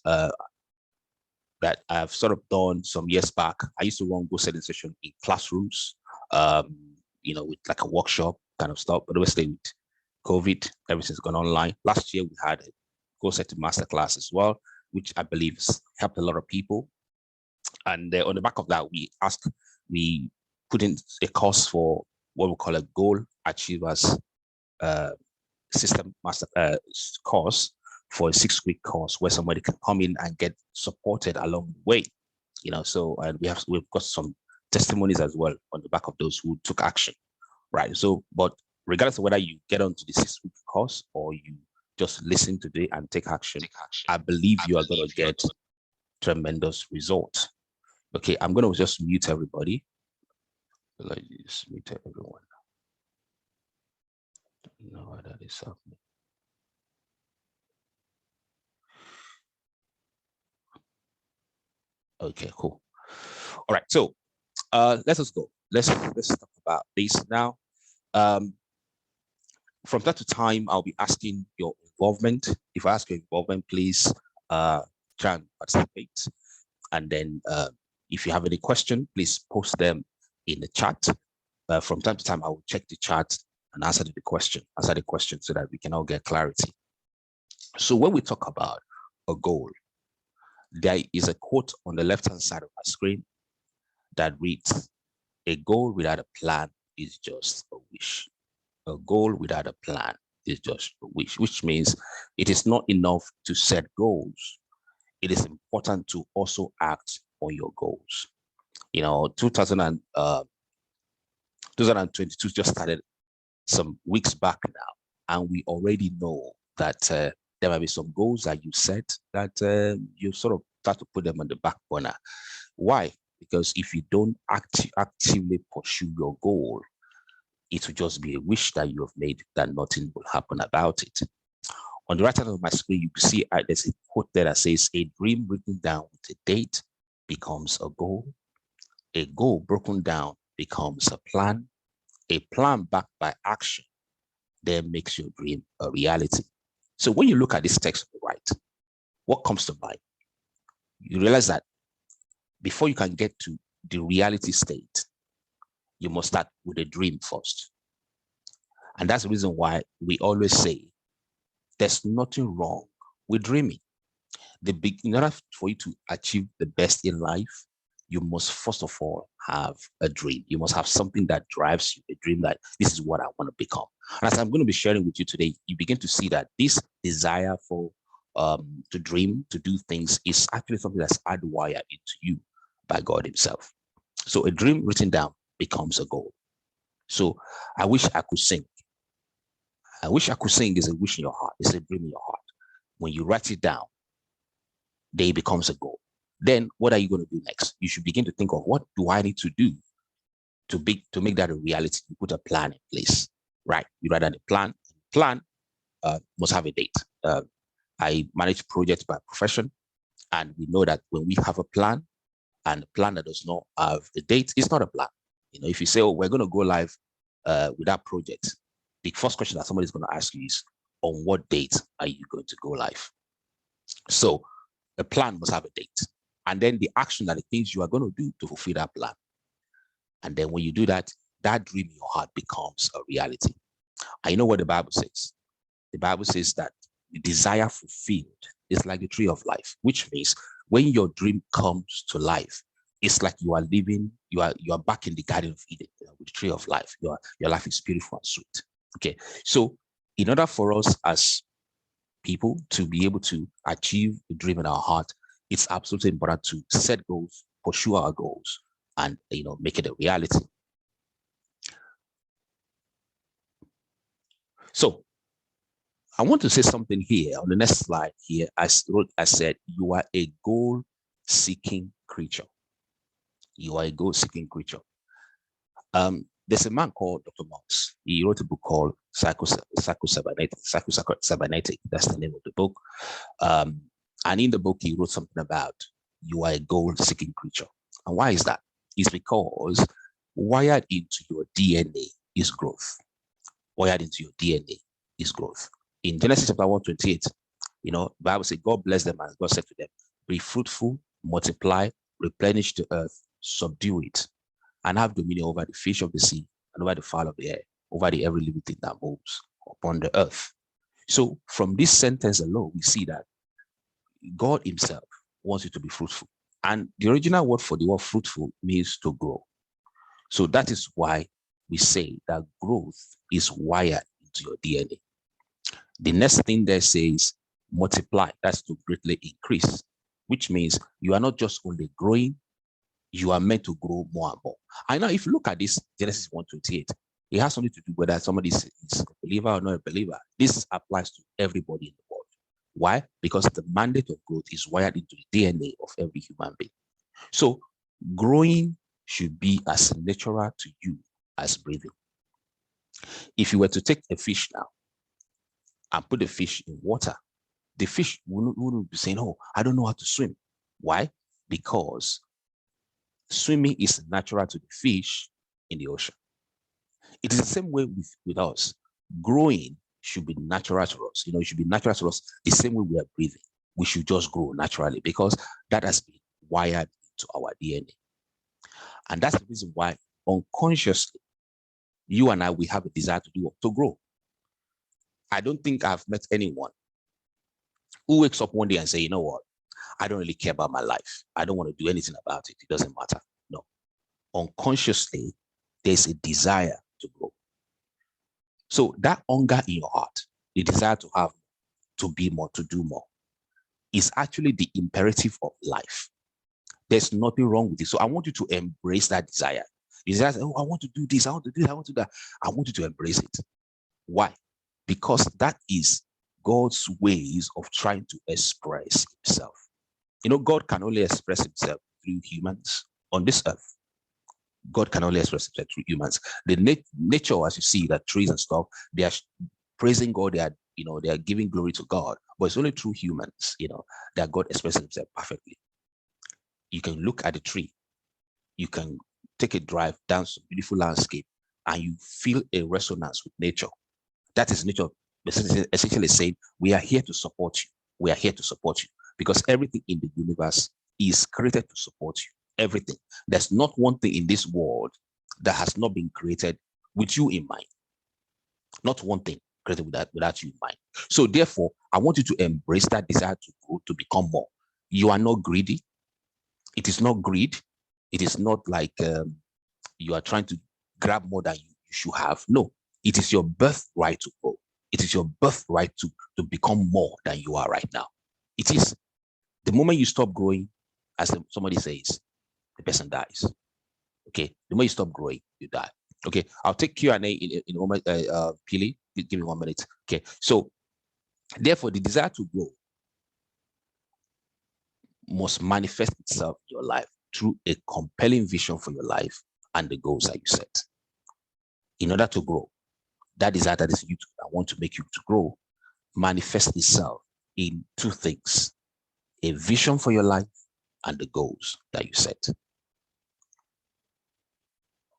that I've sort of done some years back. I used to run goal setting session in classrooms, with like a workshop kind of stuff. But obviously with COVID, everything's gone online. Last year we had a goal setting masterclass as well, which I believe has helped a lot of people. And on the back of that, we put in a course for what we call a goal achievers system master course, for a 6-week course where somebody can come in and get supported along the way. So and we've got some testimonies as well on the back of those who took action, right? So, but regardless of whether you get onto the 6-week course or you just listen today and take action, I believe you are going to get tremendous results. Okay, I'm going to just mute everybody. Let me just mute everyone. No, that is happening. Okay, cool. All right, so let us go. Let's talk about this now. From time to time, I'll be asking your involvement. If I ask your involvement, please try and participate. And then if you have any question, please post them in the chat. From time to time, I will check the chat and answer the question so that we can all get clarity. So when we talk about a goal, there is a quote on the left-hand side of my screen that reads, "A goal without a plan is just a wish." A goal without a plan is just a wish, which means it is not enough to set goals. It is important to also act on your goals. 2022 just started some weeks back now, and we already know that there might be some goals that you set that you sort of start to put them on the back burner. Why? Because if you don't actively pursue your goal, it will just be a wish that you have made that nothing will happen about it. On the right side of my screen, you can see there's a quote there that says, "A dream written down with a date becomes a goal. A goal broken down becomes a plan. A plan backed by action then makes your dream a reality." So when you look at this text on the right, what comes to mind? You realize that before you can get to the reality state, you must start with a dream first. And that's the reason why we always say there's nothing wrong with dreaming. In order for you to achieve the best in life, you must first of all have a dream. You must have something that drives you, a dream that this is what I want to become. And as I'm going to be sharing with you today, you begin to see that this desire for to dream, to do things, is actually something that's hardwired into you by God himself. So a dream written down becomes a goal. So I wish I could sing. I wish I could sing is a wish in your heart. It's a dream in your heart. When you write it down, then it becomes a goal. Then what are you going to do next? You should begin to think of, what do I need to do to make that a reality? You put a plan in place, right? You write down a plan. Plan must have a date. I manage projects by profession, and we know that when we have a plan, and a plan that does not have a date, it's not a plan. If you say, "Oh, we're going to go live with that project," the first question that somebody's going to ask you is, on what date are you going to go live? So a plan must have a date. And then the action, that the things you are going to do to fulfill that plan. And then when you do that, that dream in your heart becomes a reality. And you know what the Bible says? The Bible says that the desire fulfilled is like the tree of life, which means when your dream comes to life, it's like you are living, you are back in the Garden of Eden, with the tree of life. Your life is beautiful and sweet. Okay, so in order for us as people to be able to achieve the dream in our heart, it's absolutely important to set goals, pursue our goals, and make it a reality. So I want to say something here on the next slide here. I said, you are a goal-seeking creature. You are a goal-seeking creature. There's a man called Dr. Moss. He wrote a book called Succes. That's the name of the book. And in the book, he wrote something about you are a goal-seeking creature. And why is that? It's because wired into your DNA is growth. Wired into your DNA is growth. In Genesis chapter 1:28, The Bible says God blessed them and God said to them, be fruitful, multiply, replenish the earth, subdue it, and have dominion over the fish of the sea and over the fowl of the air, over the every living thing that moves upon the earth. So from this sentence alone, we see that God himself wants you to be fruitful. And the original word for the word fruitful means to grow. So that is why we say that growth is wired into your DNA. The next thing there says multiply, that's to greatly increase, which means you are not just only growing, you are meant to grow more and more. And now if you look at this Genesis 1:28, it has something to do whether somebody is a believer or not a believer. This applies to everybody in the world. Why? Because the mandate of growth is wired into the DNA of every human being. So growing should be as natural to you as breathing. If you were to take a fish now and put the fish in water, the fish wouldn't be saying, oh, I don't know how to swim. Why? Because swimming is natural to the fish in the ocean. It is the same way with us. Growing should be natural to us. It should be natural to us the same way we are breathing. We should just grow naturally because that has been wired into our DNA. And that's the reason why unconsciously, you and I, we have a desire to grow. I don't think I've met anyone who wakes up one day and say, you know what, I don't really care about my life. I don't want to do anything about it. It doesn't matter. No. Unconsciously, there's a desire to grow. So that hunger in your heart, the desire to have, to be more, to do more, is actually the imperative of life. There's nothing wrong with it. So I want you to embrace that desire. The desire, oh, I want to do this, I want to do that, I want to do that. I want you to embrace it. Why? Because that is God's ways of trying to express himself. God can only express himself through humans on this earth. God can only express himself through humans. The nature, as you see, that trees and stuff, they are praising God, they are giving glory to God, but it's only through humans, that God expresses himself perfectly. You can look at a tree, you can take a drive down some beautiful landscape, and you feel a resonance with nature. That is nature essentially saying, we are here to support you. We are here to support you because everything in the universe is created to support you. Everything. There's not one thing in this world that has not been created with you in mind. Not one thing created without you in mind. So therefore, I want you to embrace that desire to grow, to become more. You are not greedy. It is not greed. It is not like you are trying to grab more than you should have. No, it is your birthright to grow. It is your birthright to become more than you are right now. It is. The moment you stop growing, as somebody says, the person dies. Okay, the moment you stop growing, you die. Okay, I'll take Q&A in a moment. Pili, give me 1 minute. Okay, so therefore, the desire to grow must manifest itself in your life through a compelling vision for your life and the goals that you set. In order to grow, that desire that is you I want to make you to grow manifests itself in two things: a vision for your life and the goals that you set.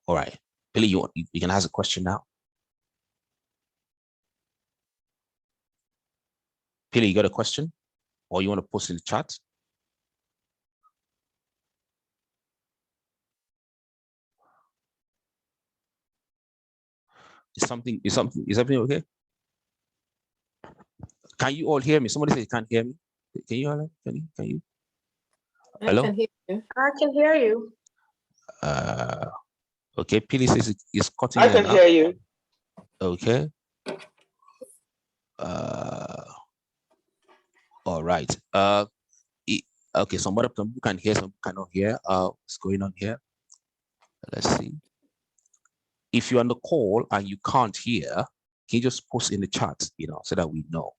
All right, Billy, you can ask a question now. Billy, you got a question, or you want to post in the chat? Is something okay? Can you all hear me? Somebody said you can't hear me. Can you all? Can you? Hello? I can hear you. I can hear you. Okay, Pili says it's cutting. I can hear you. Okay. All right. Okay, some people can hear, some cannot hear. What's going on here? Let's see. If you're on the call and you can't hear, can you just post in the chat, so that we know?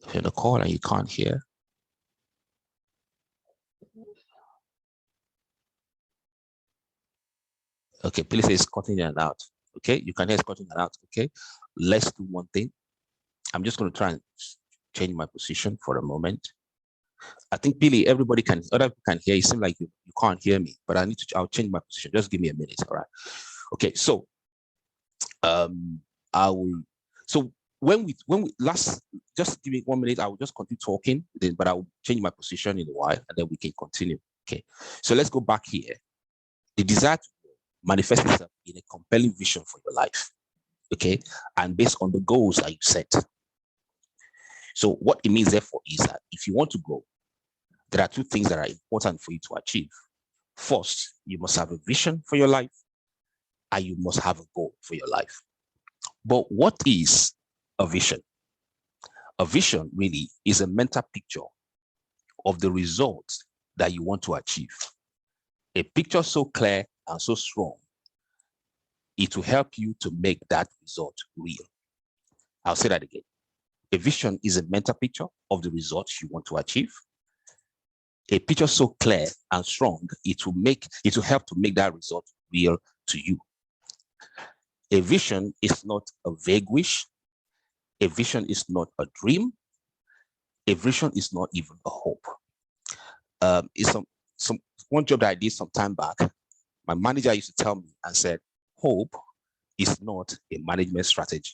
If you're on the call and you can't hear. Okay, please say it's cutting in and out. Okay, you can hear it's cutting in and out. Okay, let's do one thing. I'm just going to try and change my position for a moment. I think Billy, everybody can, other people can hear. It seems like you can't hear me, but I'll change my position. Just give me a minute. All right. Okay, so I will. So when we last, just give me 1 minute, I will just continue talking, then, but I will change my position in a while, and then we can continue. Okay, so let's go back here. The desire to manifest itself in a compelling vision for your life, okay, and based on the goals that you set. So what it means, therefore, is that if you want to grow, there are two things that are important for you to achieve. First, you must have a vision for your life, and you must have a goal for your life. But what is a vision? A vision really is a mental picture of the results that you want to achieve. A picture so clear and so strong, it will help you to make that result real. I'll say that again. A vision is a mental picture of the results you want to achieve. A picture so clear and strong, it will help to make that result real to you. A vision is not a vague wish. A vision is not a dream. A vision is not even a hope. It's one job that I did some time back. My manager used to tell me and said, hope is not a management strategy.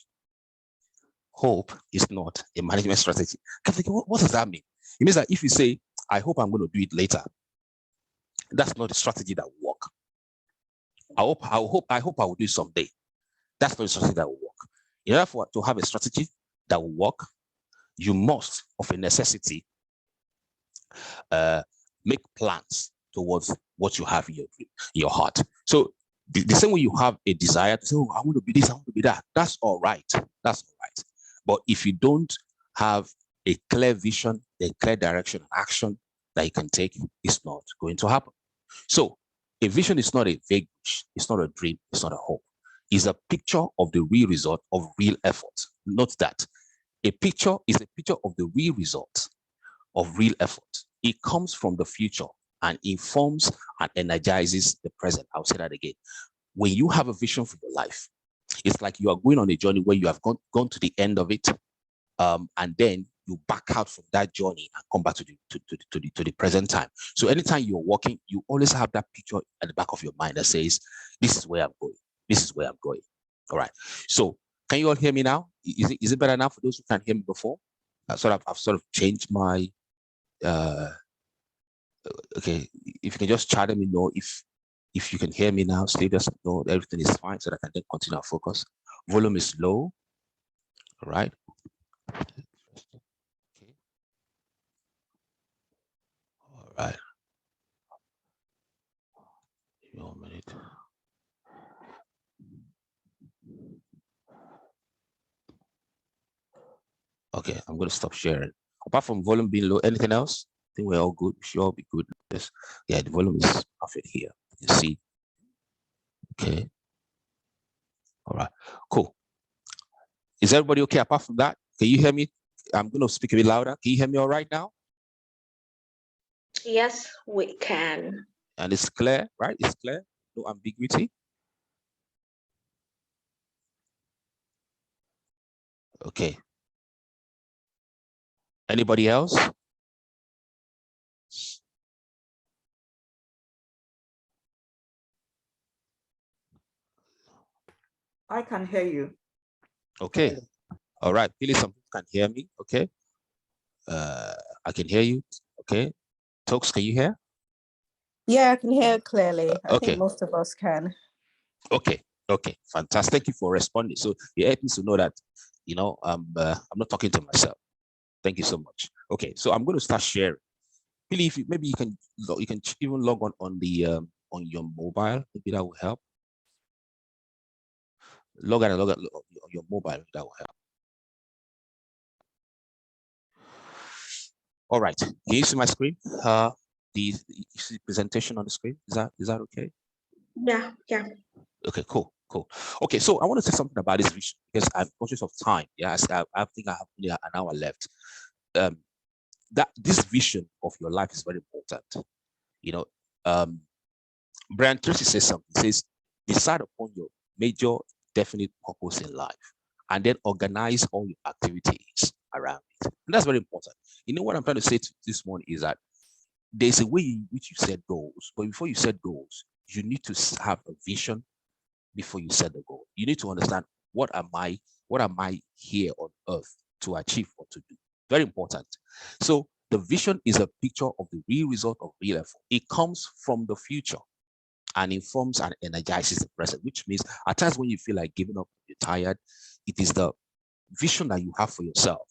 Hope is not a management strategy. I'm thinking, what does that mean? It means that if you say, I hope I'm going to do it later, that's not a strategy that will work. I hope I will do it someday. That's not a strategy that will work. In order to have a strategy that will work, you must, of a necessity, make plans towards what you have in your heart. So the same way you have a desire to say, oh, I want to be this, I want to be that. That's all right. That's all right. But if you don't have a clear vision, a clear direction, action that you can take, it's not going to happen. So a vision is not a vague wish, it's not a dream, it's not a hope. It's a picture of the real result of real effort. Note that a picture is a picture of the real result of real effort. It comes from the future and informs and energizes the present. I'll say that again. When you have a vision for your life, it's like you are going on a journey where you have gone to the end of it, and then you back out from that journey and come back to the present time. So anytime you're walking, you always have that picture at the back of your mind that says, this is where I'm going. This is where I'm going. All right. So can you all hear me now? Is it better now for those who can't hear me before? I've sort of changed my, okay, if you can just chat, let me know if you can hear me now. Stay just know everything is fine so that I can then continue our focus. Volume is low. All right. Okay. All right. Give me 1 minute. Okay, I'm going to stop sharing. Apart from volume being low, anything else? I think we're all good. We should all be good. Yes. Yeah, the volume is perfect here. You see. Okay. All right. Cool. Is everybody okay apart from that? Can you hear me? I'm going to speak a bit louder. Can you hear me all right now? Yes, we can. And it's clear, right? It's clear. No ambiguity. Okay. Anybody else? I can hear you. Okay. All right. Really, some people can hear me. Okay. I can hear you. Okay. Tokes, can you hear? Yeah, I can hear clearly. I Okay. think most of us can. Okay. Okay. Fantastic. Thank you for responding. So you help me to know that, you know, I'm not talking to myself. Thank you so much. Okay. So I'm going to start sharing. Really, if maybe you can even log on the on your mobile. Maybe that will help. Log on on your mobile. That will help. All right. Can you see my screen? The presentation on the screen. Is that okay? Yeah. Okay, cool. Okay, so I want to say something about this vision because I'm conscious of time. Yeah, I think I have only an hour left. That this vision of your life is very important. You know, Brian Tracy says something. He says, decide upon your major definite purpose in life and then organize all your activities around it. And that's very important. You know what I'm trying to say this morning is that there's a way in which you set goals, but before you set goals, you need to have a vision before you set the goal. You need to understand What am I here on earth to achieve or to do? Very important. So the vision is a picture of the real result of real effort. It comes from the future and informs and energizes the present, which means at times when you feel like giving up, you're tired, it is the vision that you have for yourself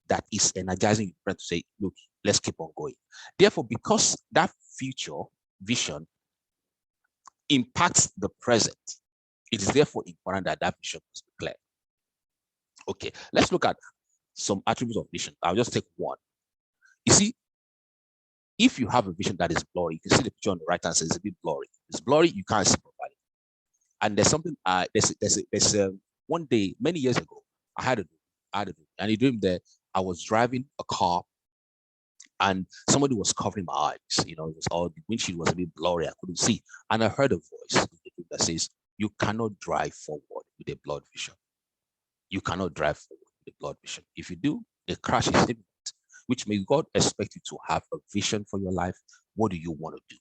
that is energizing your friend to say, look, let's keep on going. Therefore, because that future vision impacts the present, it is therefore important that that vision is clear. Okay, let's look at some attributes of vision. I'll just take one. You see, if you have a vision that is blurry, you can see the picture on the right hand side, it's a bit blurry. It's blurry, you can't see properly. And there's something, there's one day, many years ago, I had a dream, and in dream there, I was driving a car and somebody was covering my eyes. You know, it was all, the windshield was a bit blurry, I couldn't see. And I heard a voice that says, you cannot drive forward with a blurred vision. You cannot drive forward with a blurred vision. If you do, a crash is imminent, which may God expect you to have a vision for your life. What do you want to do?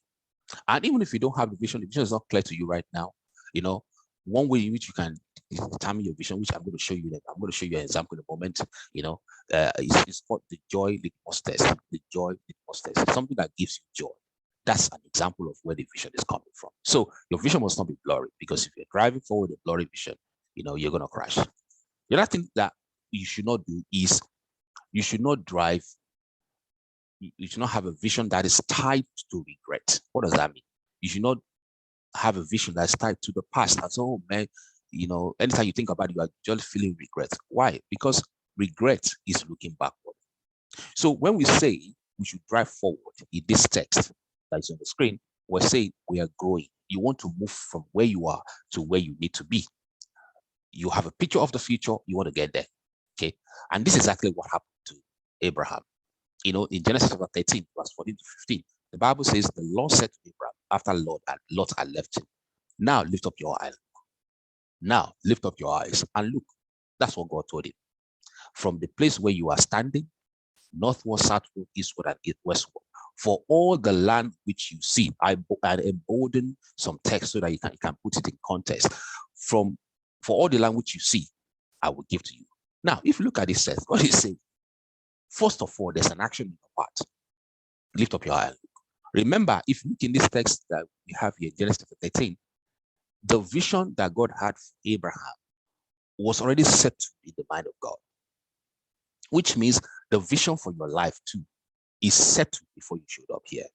And even if you don't have the vision is not clear to you right now, you know, one way in which you can determine your vision, which I'm going to show you, I'm going to show you an example in a moment, you know, it's called the joy litmus test. The joy litmus test is something that gives you joy. That's an example of where the vision is coming from. So your vision must not be blurry, because if you're driving forward a blurry vision, you know, you're going to crash. The other thing that you should not do is you should not drive, you should not have a vision that is tied to regret. What does that mean? You should not have a vision that's tied to the past. That's, oh man, you know, anytime you think about it, you are just feeling regret. Why? Because regret is looking backward. So when we say we should drive forward in this text that is on the screen, we're saying we are growing. You want to move from where you are to where you need to be. You have a picture of the future, you want to get there. Okay. And this is exactly what happened to Abraham. You know, in Genesis chapter 13, verse 14 to 15, the Bible says the Lord said to Abraham after Lot had left him, now lift up your eyes. Now lift up your eyes and look. That's what God told him. From the place where you are standing, northward, southward, eastward, and westward, for all the land which you see. I embolden some text so that you can put it in context. For all the land which you see, I will give to you. Now, if you look at this text, what is saying? First of all, there's an action in your part. Lift up your eye. Remember, if you look in this text that we have here, Genesis 13, the vision that God had for Abraham was already set in the mind of God, which means the vision for your life too is set before you showed up here.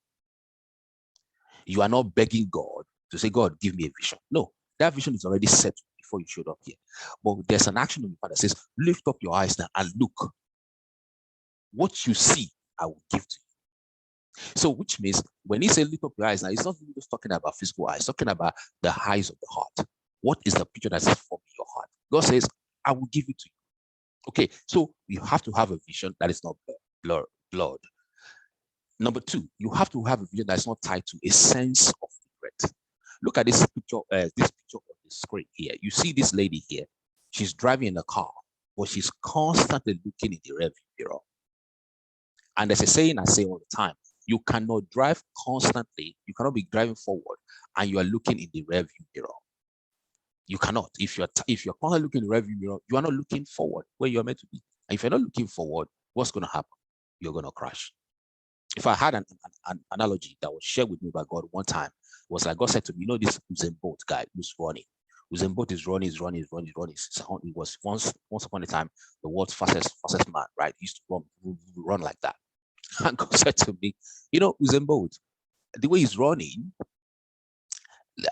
You are not begging God to say, God, give me a vision. No, that vision is already set before you showed up here. But there's an action on your part that says, lift up your eyes now and look. What you see, I will give to you. So, which means when he said lift up your eyes now, it's not just talking about physical eyes, it's talking about the eyes of the heart. What is the picture that is forming your heart? God says, I will give it to you. Okay, so you have to have a vision that is not blurred. Number two, you have to have a vision that is not tied to a sense of regret. Look at this picture on the screen here. You see this lady here. She's driving in a car, but she's constantly looking in the rearview mirror. And there's a saying I say all the time: you cannot drive constantly. You cannot be driving forward and you are looking in the rearview mirror. You cannot. If you're constantly looking in the rearview mirror, you are not looking forward where you're meant to be. And if you're not looking forward, what's going to happen? You're going to crash. If I had an analogy that was shared with me by God one time, it was like God said to me, you know, this Usain Bolt guy who's running. Usain Bolt is running. He was once upon a time the world's fastest man, right? He used to run like that. And God said to me, you know, Usain Bolt, the way he's running,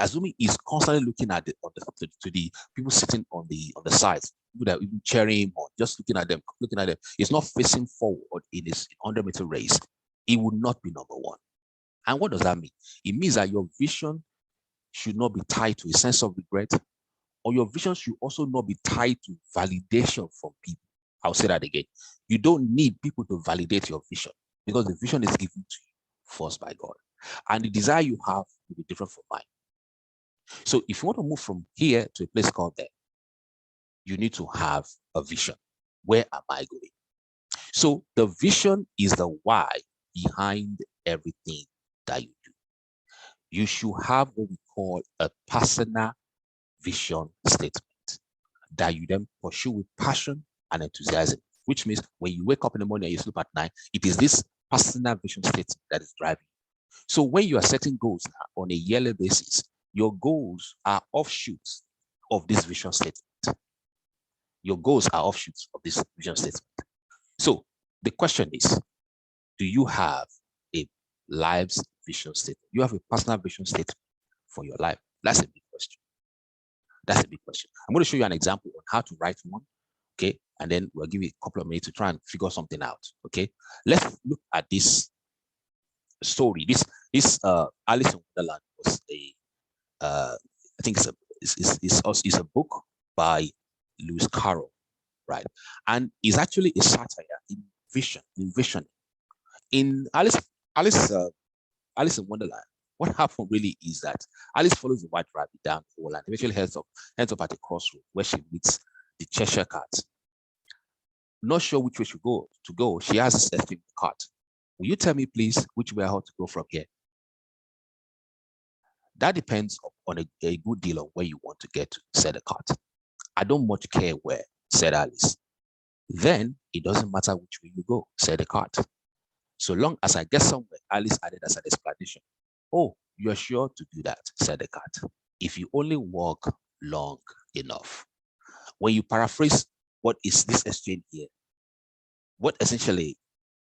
assuming he's constantly looking at to the people sitting on the sides, people that even cheering him on, just looking at them. He's not facing forward in his 100-meter race. He would not be number one. And what does that mean? It means that your vision should not be tied to a sense of regret, or your vision should also not be tied to validation from people. I'll say that again. You don't need people to validate your vision, because the vision is given to you first by God. And the desire you have will be different from mine. So if you want to move from here to a place called there, you need to have a vision. Where am I going? So the vision is the why behind everything that you do. You should have what we call a personal vision statement. that you then pursue with passion and enthusiasm, which means when you wake up in the morning and you sleep at night, it is this personal vision state that is driving you. So when you are setting goals on a yearly basis, your goals are offshoots of this vision statement. Your goals are offshoots of this vision statement. So the question is, do you have a life's vision statement? You have a personal vision statement for your life? That's a big question. That's a big question. I'm going to show you an example on how to write one, okay? And then we'll give you a couple of minutes to try and figure something out, okay? Let's look at this story. This Alice in Wonderland was a, I think it's a book by Lewis Carroll, right? And it's actually a satire in vision. In Alice in Wonderland, what happened really is that Alice follows the white rabbit down the hole and eventually ends up at the crossroad where she meets the Cheshire Cat. Not sure which way she go. She has this thing cart. Will you tell me, please, which way I have to go from here? That depends on a good deal of where you want to get to, said the cart. I don't much care where, said Alice. Then it doesn't matter which way you go, said the cart. So long as I get somewhere, Alice added as an explanation. Oh, you're sure to do that, said the cat. If you only walk long enough. When you paraphrase what is this exchange here, what essentially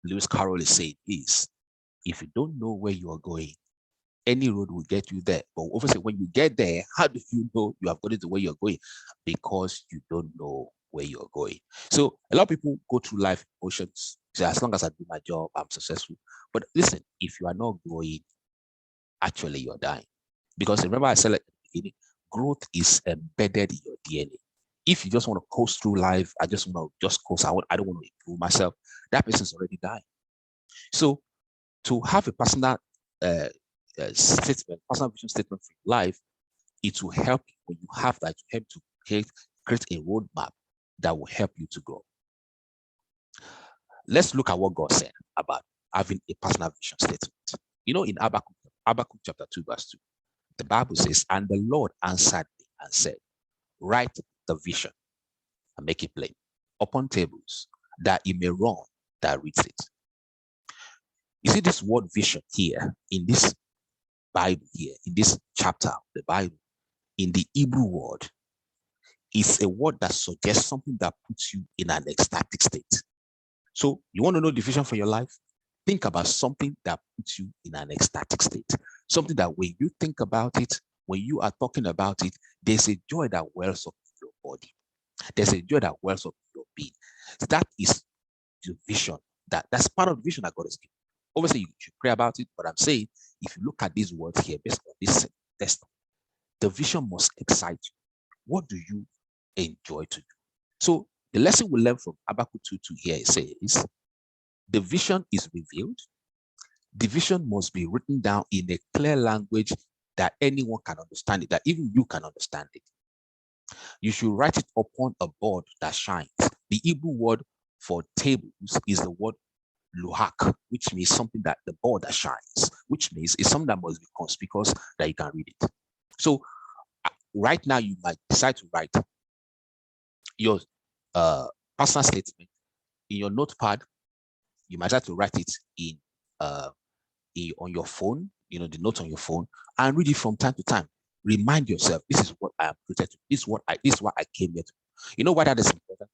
Lewis Carroll is saying is, if you don't know where you are going, any road will get you there. But obviously, when you get there, how do you know you have gotten to where you're going? Because you don't know where you're going. So a lot of people go through life emotions. Say, as long as I do my job, I'm successful. But listen, if you are not growing, actually you're dying. Because remember I said at the beginning, growth is embedded in your DNA. If you just want to coast through life, I just want to just coast, I don't want to improve myself, that person's already dying. So to have a personal statement, personal vision statement for your life, it will help you when you have that, to help to create a roadmap that will help you to grow. Let's look at what God said about having a personal vision statement. You know, in Habakkuk chapter 2, verse 2, the Bible says, and the Lord answered me and said, write the vision and make it plain upon tables, that it may run that reads it. You see this word vision here in this Bible here, in this chapter of the Bible, in the Hebrew word, is a word that suggests something that puts you in an ecstatic state. So you want to know the vision for your life? Think about something that puts you in an ecstatic state. Something that when you think about it, when you are talking about it, there's a joy that wells up in your body. There's a joy that wells up in your being. That is the vision. That's part of the vision that God has given. Obviously, you should pray about it, but I'm saying, if you look at these words here, based on this test, the vision must excite you. What do you enjoy to do? So the lesson we learn from Habakkuk 2:2 here says, the vision is revealed. The vision must be written down in a clear language that anyone can understand it, that even you can understand it. You should write it upon a board that shines. The Hebrew word for tables is the word luhak, which means something that the board that shines, which means it's something that must be conspicuous that you can read it. So right now you might decide to write your personal statement in your notepad. You might have to write it on your phone, the notes on your phone, and read it from time to time. Remind yourself, this is what I am created to. This is what I came here to. You know why that is important?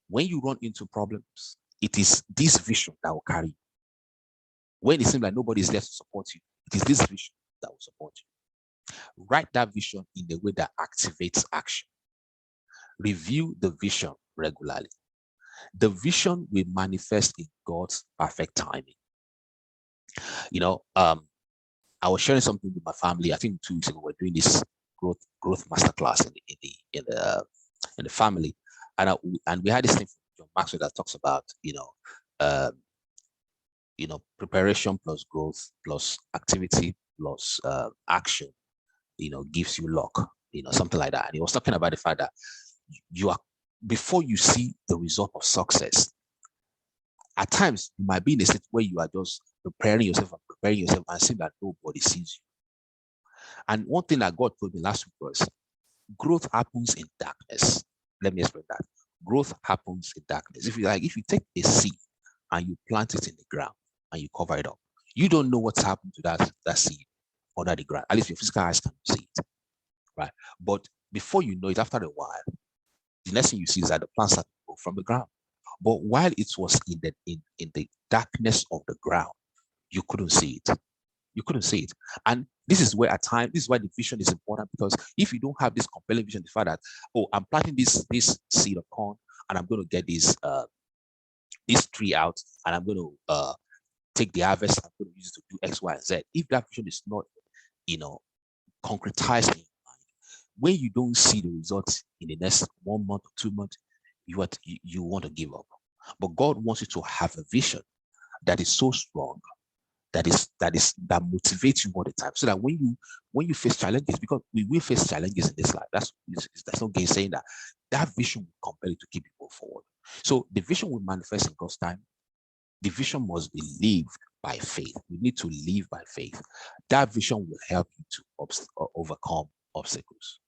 When you run into problems, it is this vision that will carry you. When it seems like nobody is there to support you, it is this vision that will support you. Write that vision in a way that activates action. Review the vision regularly. The vision will manifest in God's perfect timing. I was sharing something with my family. I think 2 weeks ago, we're doing this growth masterclass in the family, and we had this thing from John Maxwell that talks about preparation plus growth plus activity plus action, gives you luck, something like that. And he was talking about the fact that before you see the result of success, at times you might be in a state where you are just preparing yourself and seeing that nobody sees you. And one thing that God told me last week was, growth happens in darkness. Let me explain that. Growth happens in darkness. If you take a seed and you plant it in the ground and you cover it up, you don't know what's happened to that seed under the ground. At least your physical eyes can see it, right? But before you know it, after a while, the next thing you see is that the plants start to grow from the ground. But while it was in the darkness of the ground, you couldn't see it. You couldn't see it. And this is where this is why the vision is important, because if you don't have this compelling vision, the fact that, oh, I'm planting this seed of corn and I'm going to get this tree out and I'm going to take the harvest, I'm going to use it to do X, Y, and Z. If that vision is not, concretized in your mind, when you don't see the results in the next 1 month or 2 months, you want to give up. But God wants you to have a vision that is so strong, that motivates you all the time, so that when you face challenges, because we will face challenges in this life, that's no gainsaying that vision will compel you to keep people forward. So the vision will manifest in God's time. The vision must be lived by faith. We need to live by faith. That vision will help you to overcome obstacles.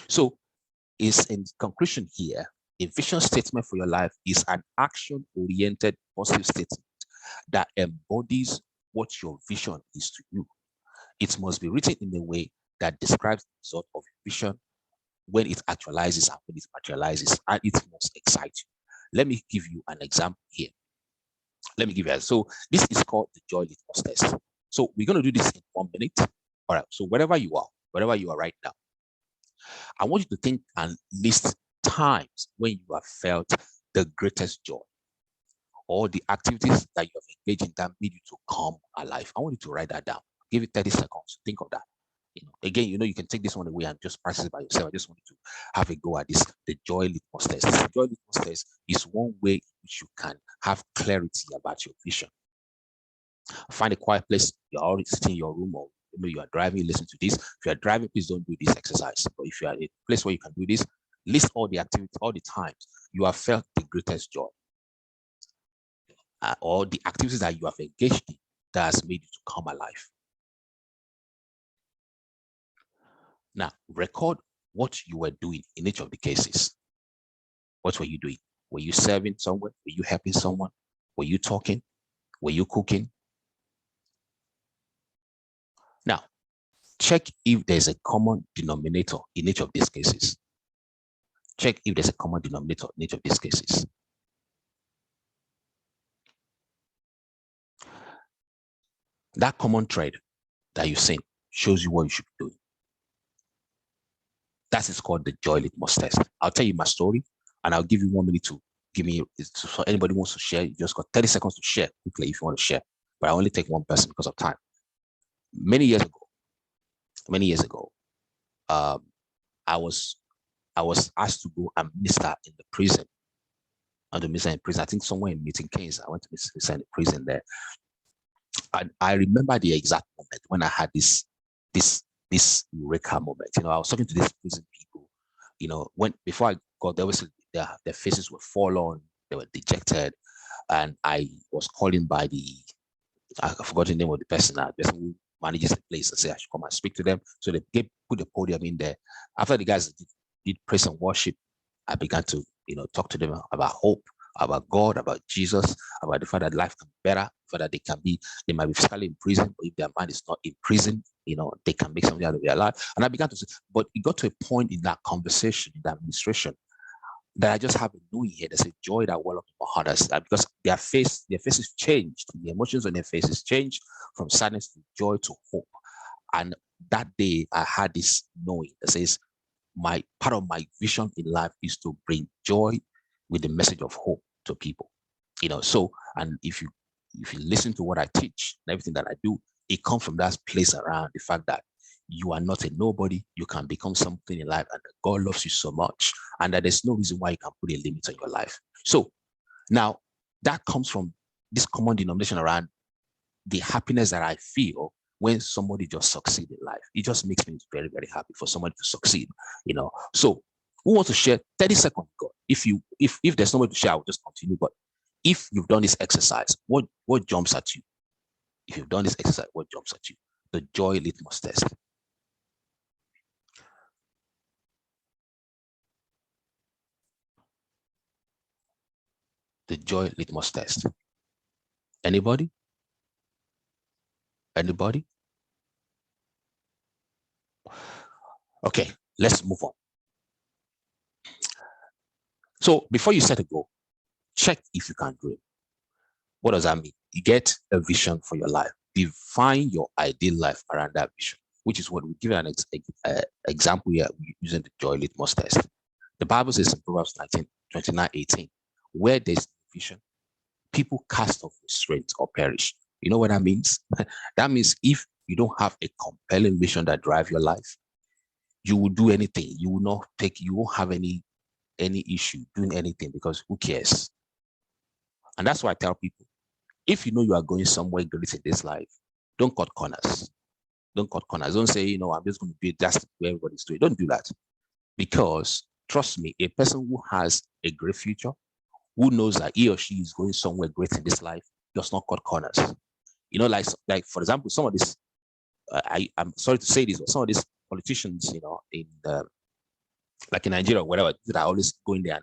So, is in conclusion here, a vision statement for your life is an action-oriented positive statement that embodies what your vision is to you. It must be written in a way that describes the result of your vision when it actualizes and when it materializes, and it must excite you. Let me give you an example here. So this is called the joy litmus test. So we're going to do this in 1 minute. All right. So wherever you are right now, I want you to think and list times when you have felt the greatest joy, or the activities that you have engaged in that made you to come alive. I want you to write that down. Give it 30 seconds. Think of that. Again, you can take this one away and just practice it by yourself. I just want you to have a go at this, the joy litmus test. The joy litmus test is one way in which you can have clarity about your vision. Find a quiet place. You're already sitting in your room, or maybe you are driving, listen to this. If you are driving, please don't do this exercise. But if you are in a place where you can do this, list all the activities, all the times you have felt the greatest joy, or the activities that you have engaged in that has made you to come alive. Now, record what you were doing in each of the cases. What were you doing? Were you serving someone? Were you helping someone? Were you talking? Were you cooking? Now, check if there's a common denominator in each of these cases. Check if there's a common denominator in each of these cases. That common thread that you've seen shows you what you should be doing. That is called the joy litmus test. I'll tell you my story, and I'll give you 1 minute to give me, so anybody wants to share, you just got 30 seconds to share quickly if you want to share. But I only take one person because of time. Many years ago, I was asked to go and minister in the prison. I think somewhere in Milton Keynes. I went to minister in the prison there. And I remember the exact moment when I had this eureka moment. I was talking to these prison people. Before I got there, their faces were fallen, they were dejected, and I was calling by I forgot the name of the person who manages the place, and say I should come and speak to them. So they put the podium in there. After the guys did praise and worship, I began to talk to them about hope, about God, about Jesus, about the fact that life can be better, for that they might be physically in prison, but if their mind is not in prison, they can make something out of their life. And I began to say, but it got to a point in that conversation, in that administration, that I just have a knowing here. There's a joy that well up in my heart, because their faces changed, the emotions on their faces changed from sadness to joy to hope. And that day I had this knowing that says, part of my vision in life is to bring joy with the message of hope to people. So, and if you listen to what I teach and everything that I do, it comes from that place around the fact that you are not a nobody. You can become something in life, and God loves you so much, and that there's no reason why you can put a limit on your life. So now that comes from this common denomination around the happiness that I feel when somebody just succeeds in life. It just makes me very, very happy for somebody to succeed. So who wants to share 30 seconds? God, if there's nobody to share, I will just continue. But if you've done this exercise, what jumps at you? If you've done this exercise, what jumps at you? The joy litmus test. The joy litmus test. Anybody? Anybody? Okay, let's move on. So before you set a goal, check if you can dream. What does that mean? You get a vision for your life. Define your ideal life around that vision, which is what we give an example here using the joy litmus test. The Bible says in Proverbs 29:18, where there's vision, people cast off restraint or perish. You know what that means? That means if you don't have a compelling vision that drives your life, you will do anything. You will not take, you won't have any issue doing anything because who cares? And that's why I tell people, if you know you are going somewhere great in this life, don't cut corners. Don't cut corners. Don't say, I'm just going to do it just where everybody's doing. Don't do that. Because trust me, a person who has a great future, who knows that he or she is going somewhere great in this life, does not cut corners. Like for example, some of this, I'm sorry to say this, but some of these politicians, in like in Nigeria or whatever, that are always going there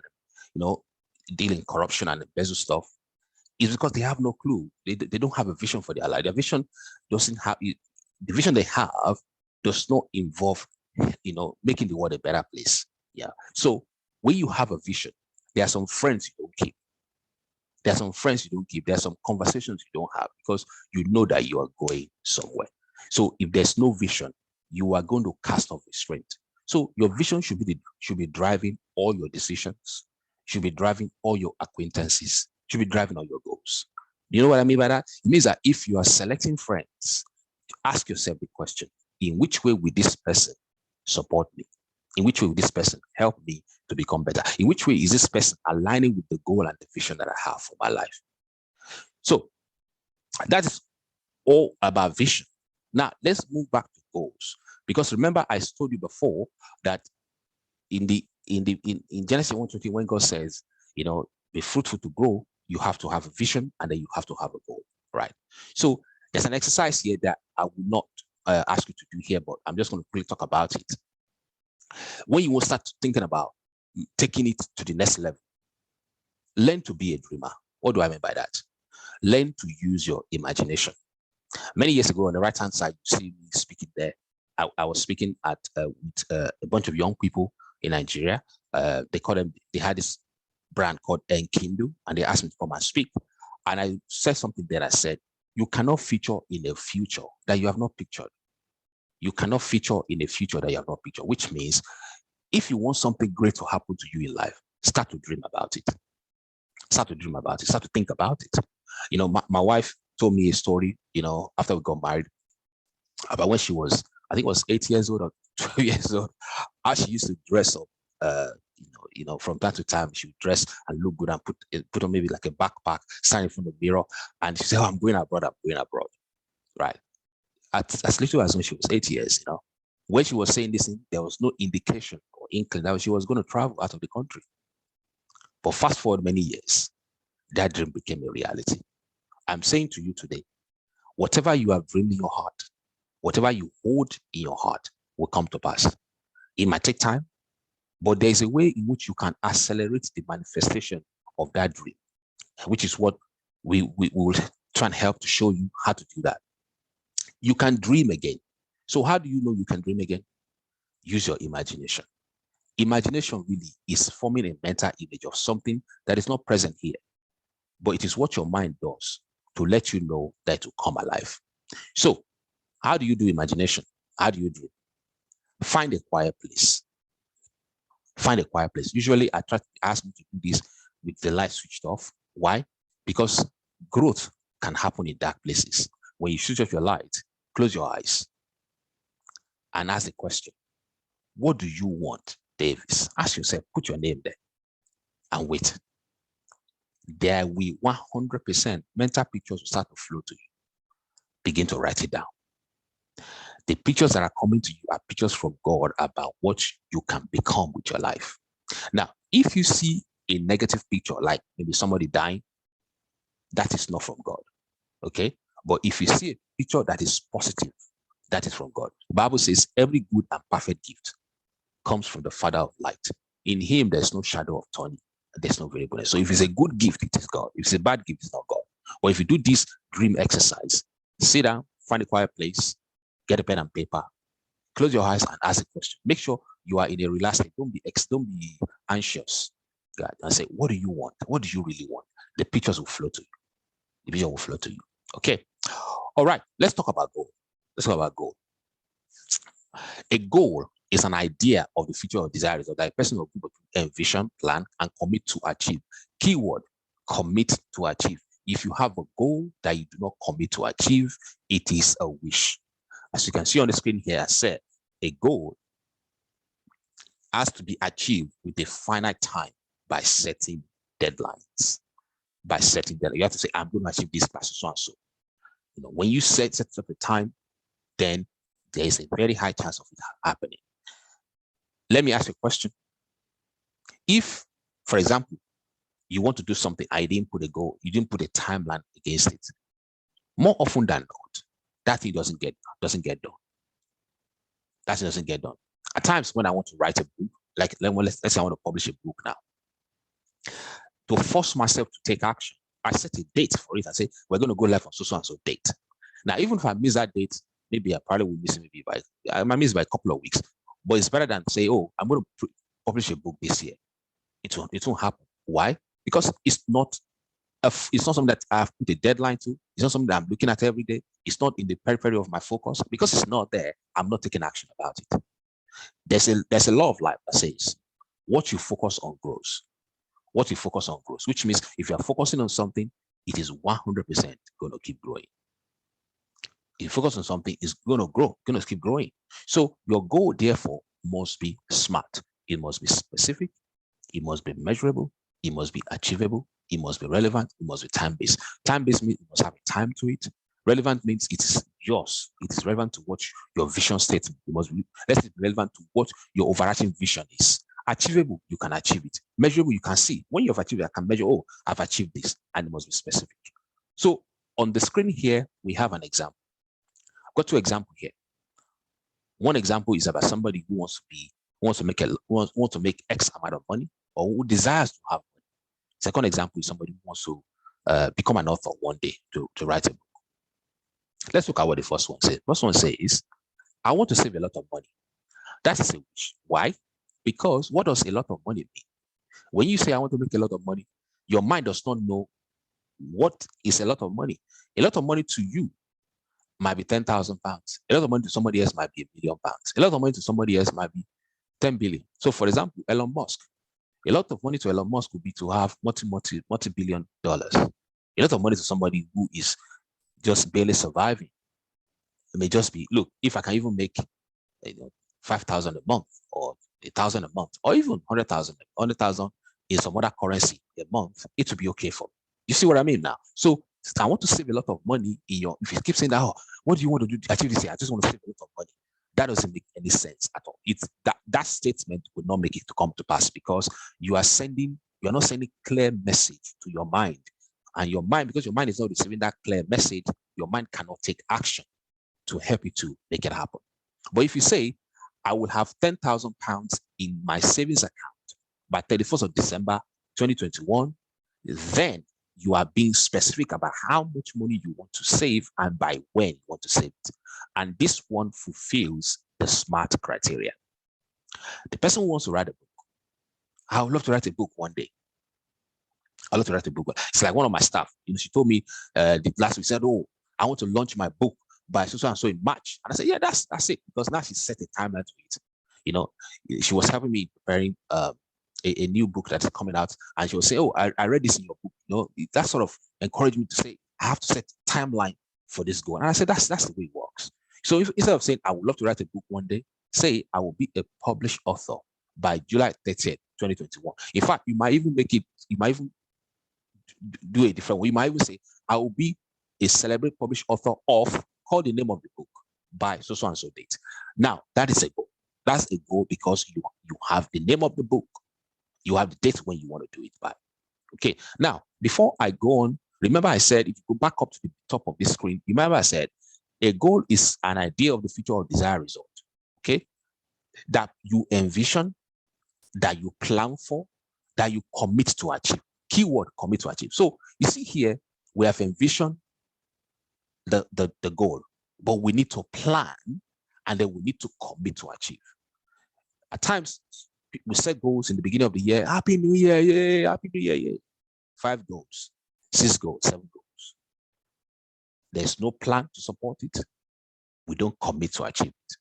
and, dealing corruption and embezzle stuff, is because they have no clue. They don't have a vision for their life. Their vision doesn't have, the vision they have does not involve, making the world a better place. Yeah. So when you have a vision, there are some friends you don't keep. There are some friends you don't keep. There are some conversations you don't have because you know that you are going somewhere. So if there's no vision, you are going to cast off restraint. So your vision should be driving all your decisions, should be driving all your acquaintances, should be driving all your goals. You know what I mean by that? It means that if you are selecting friends, ask yourself the question, in which way will this person support me? In which way will this person help me to become better? In which way is this person aligning with the goal and the vision that I have for my life? So that is all about vision. Now let's move back to goals, because remember I told you before that in Genesis 1:20, when God says, be fruitful to grow, you have to have a vision and then you have to have a goal, right? So there's an exercise here that I will not ask you to do here, but I'm just going to quickly talk about it. When you will start thinking about taking it to the next level, learn to be a dreamer. What do I mean by that? Learn to use your imagination. Many years ago, on the right-hand side, you see me speaking there. I was speaking at with a bunch of young people in Nigeria. They had this brand called Enkindu, and they asked me to come and speak. And I said something there. I said, you cannot feature in a future that you have not pictured. You cannot feature in a future that you have not pictured, which means if you want something great to happen to you in life, start to dream about it. Start to dream about it. Start to think about it. My wife told me a story, after we got married, about when she was, I think it was 8 years old or 12 years old, how she used to dress up. From time to time, she would dress and look good and put on maybe like a backpack, stand in front of the mirror, and she said, I'm going abroad, right? As little as when she was 8 years, when she was saying this, there was no indication or inkling that she was going to travel out of the country. But fast forward many years, that dream became a reality. I'm saying to you today, whatever you have dreamed in your heart, whatever you hold in your heart will come to pass. It might take time, but there's a way in which you can accelerate the manifestation of that dream, which is what we will try and help to show you how to do that. You can dream again. So how do you know you can dream again? Use your imagination. Imagination really is forming a mental image of something that is not present here, but it is what your mind does to let you know that it will come alive. So how do you do imagination? How do you dream? Find a quiet place. Find a quiet place. Usually I try to ask you to do this with the light switched off. Why? Because growth can happen in dark places. When you switch off your light, close your eyes and ask the question, what do you want, Davis? Ask yourself, put your name there and wait. There will 100% mental pictures will start to flow to you. Begin to write it down. The pictures that are coming to you are pictures from God about what you can become with your life. Now, if you see a negative picture, like maybe somebody dying, that is not from God, okay? But if you see a picture that is positive, that is from God. The Bible says every good and perfect gift comes from the Father of light. In him, there's no shadow of turning. there's no variableness. So if it's a good gift, it is God. If it's a bad gift, it's not God. But if you do this dream exercise, sit down, find a quiet place, get a pen and paper, close your eyes and ask a question. Make sure you are in a relaxed state. Don't be anxious. God, and say, what do you want? What do you really want? The pictures will flow to you. The vision will flow to you. Okay. All right. Let's talk about goal. Let's talk about goal. A goal is an idea of the future or desires of that a person or group envision, plan, and commit to achieve. Keyword, commit to achieve. If you have a goal that you do not commit to achieve, it is a wish. As you can see on the screen here, I said a goal has to be achieved with a finite time by setting deadlines. By setting deadlines, you have to say, I'm going to achieve this by so and so. You know, when you set up a time, then there is a very high chance of it happening. Let me ask you a question. If, for example, you want to do something, I didn't put a goal, you didn't put a timeline against it, more often than not, that thing doesn't get done. That thing doesn't get done. At times when I want to write a book, like let's say I want to publish a book now, to force myself to take action, I set a date for it. I say, we're going to go live on so and so date. Now, even if I miss that date, maybe I probably will miss it I might miss by a couple of weeks, but it's better than say, oh, I'm going to publish a book this year. It won't happen. Why? Because it's not something that I've put a deadline to. It's not something that I'm looking at every day. It's not in the periphery of my focus. Because it's not there, I'm not taking action about it. There's a law of life that says what you focus on grows. What you focus on grows, which means if you're focusing on something, it is 100% going to keep growing. If you focus on something, it's going to grow, going to keep growing. So your goal, therefore, must be smart. It must be specific. It must be measurable. It must be achievable. It must be relevant. It must be time-based. Time-based means it must have a time to it. Relevant means it is yours. It is relevant to what your vision statement. It must be relevant to what your overarching vision is. Achievable, you can achieve it. Measurable, you can see. When you've achieved it, I can measure, oh, I've achieved this, and it must be specific. So on the screen here, we have an example. I've got two examples here. One example is about somebody who wants to make X amount of money, or who desires to have money. Second example is somebody who wants to become an author one day to write a book. Let's look at what the first one says. First one says, I want to save a lot of money. That is a wish. Why? Because what does a lot of money mean? When you say I want to make a lot of money, your mind does not know what is a lot of money. A lot of money to you might be 10,000 pounds. A lot of money to somebody else might be £1 million. A lot of money to somebody else might be 10 billion. So for example, Elon Musk. A lot of money to Elon Musk would be to have multi-billion dollars. A lot of money to somebody who is just barely surviving. It may just be, look, if I can even make 5,000 a month, or 1,000 a month, or even 100,000 in some other currency a month, it will be okay for me. You see what I mean now? So I want to save a lot of money if you keep saying that, oh, what do you want to do to achieve this year? I just want to save a lot of money. That doesn't make any sense at all. It's that statement would not make it to come to pass, because you are not sending clear message to your mind. And your mind, because your mind is not receiving that clear message, your mind cannot take action to help you to make it happen. But if you say, I will have 10,000 pounds in my savings account by 31st of December, 2021, then you are being specific about how much money you want to save and by when you want to save it. And this one fulfills the SMART criteria. The person who wants to write a book, I would love to write a book one day. I love to write a book. It's like one of my staff, she told me last week, said, oh, I want to launch my book by so and so in March. And I said, yeah, that's it. Because now she set a timeline to it. She was helping me preparing a new book that's coming out. And she will say, oh, I read this in your book. That sort of encouraged me to say, I have to set a timeline for this goal. And I said, that's the way it works. So instead of saying, I would love to write a book one day, say, I will be a published author by July 30th, 2021. In fact, you might even do a different way. You might even say, I will be a celebrated published author of, call the name of the book by so and so date. Now, that is a goal. That's a goal because you have the name of the book. You have the date when you want to do it by. Okay. Now, before I go on, remember I said, if you go back up to the top of this screen, remember I said, a goal is an idea of the future or desired result. Okay. That you envision, that you plan for, that you commit to achieve. Keyword, commit to achieve. So you see here, we have envisioned the goal, but we need to plan, and then we need to commit to achieve. At times, we set goals in the beginning of the year. Happy New Year, yeah, Happy New Year, yeah. 5 goals, 6 goals, 7 goals. There's no plan to support it. We don't commit to achieve it.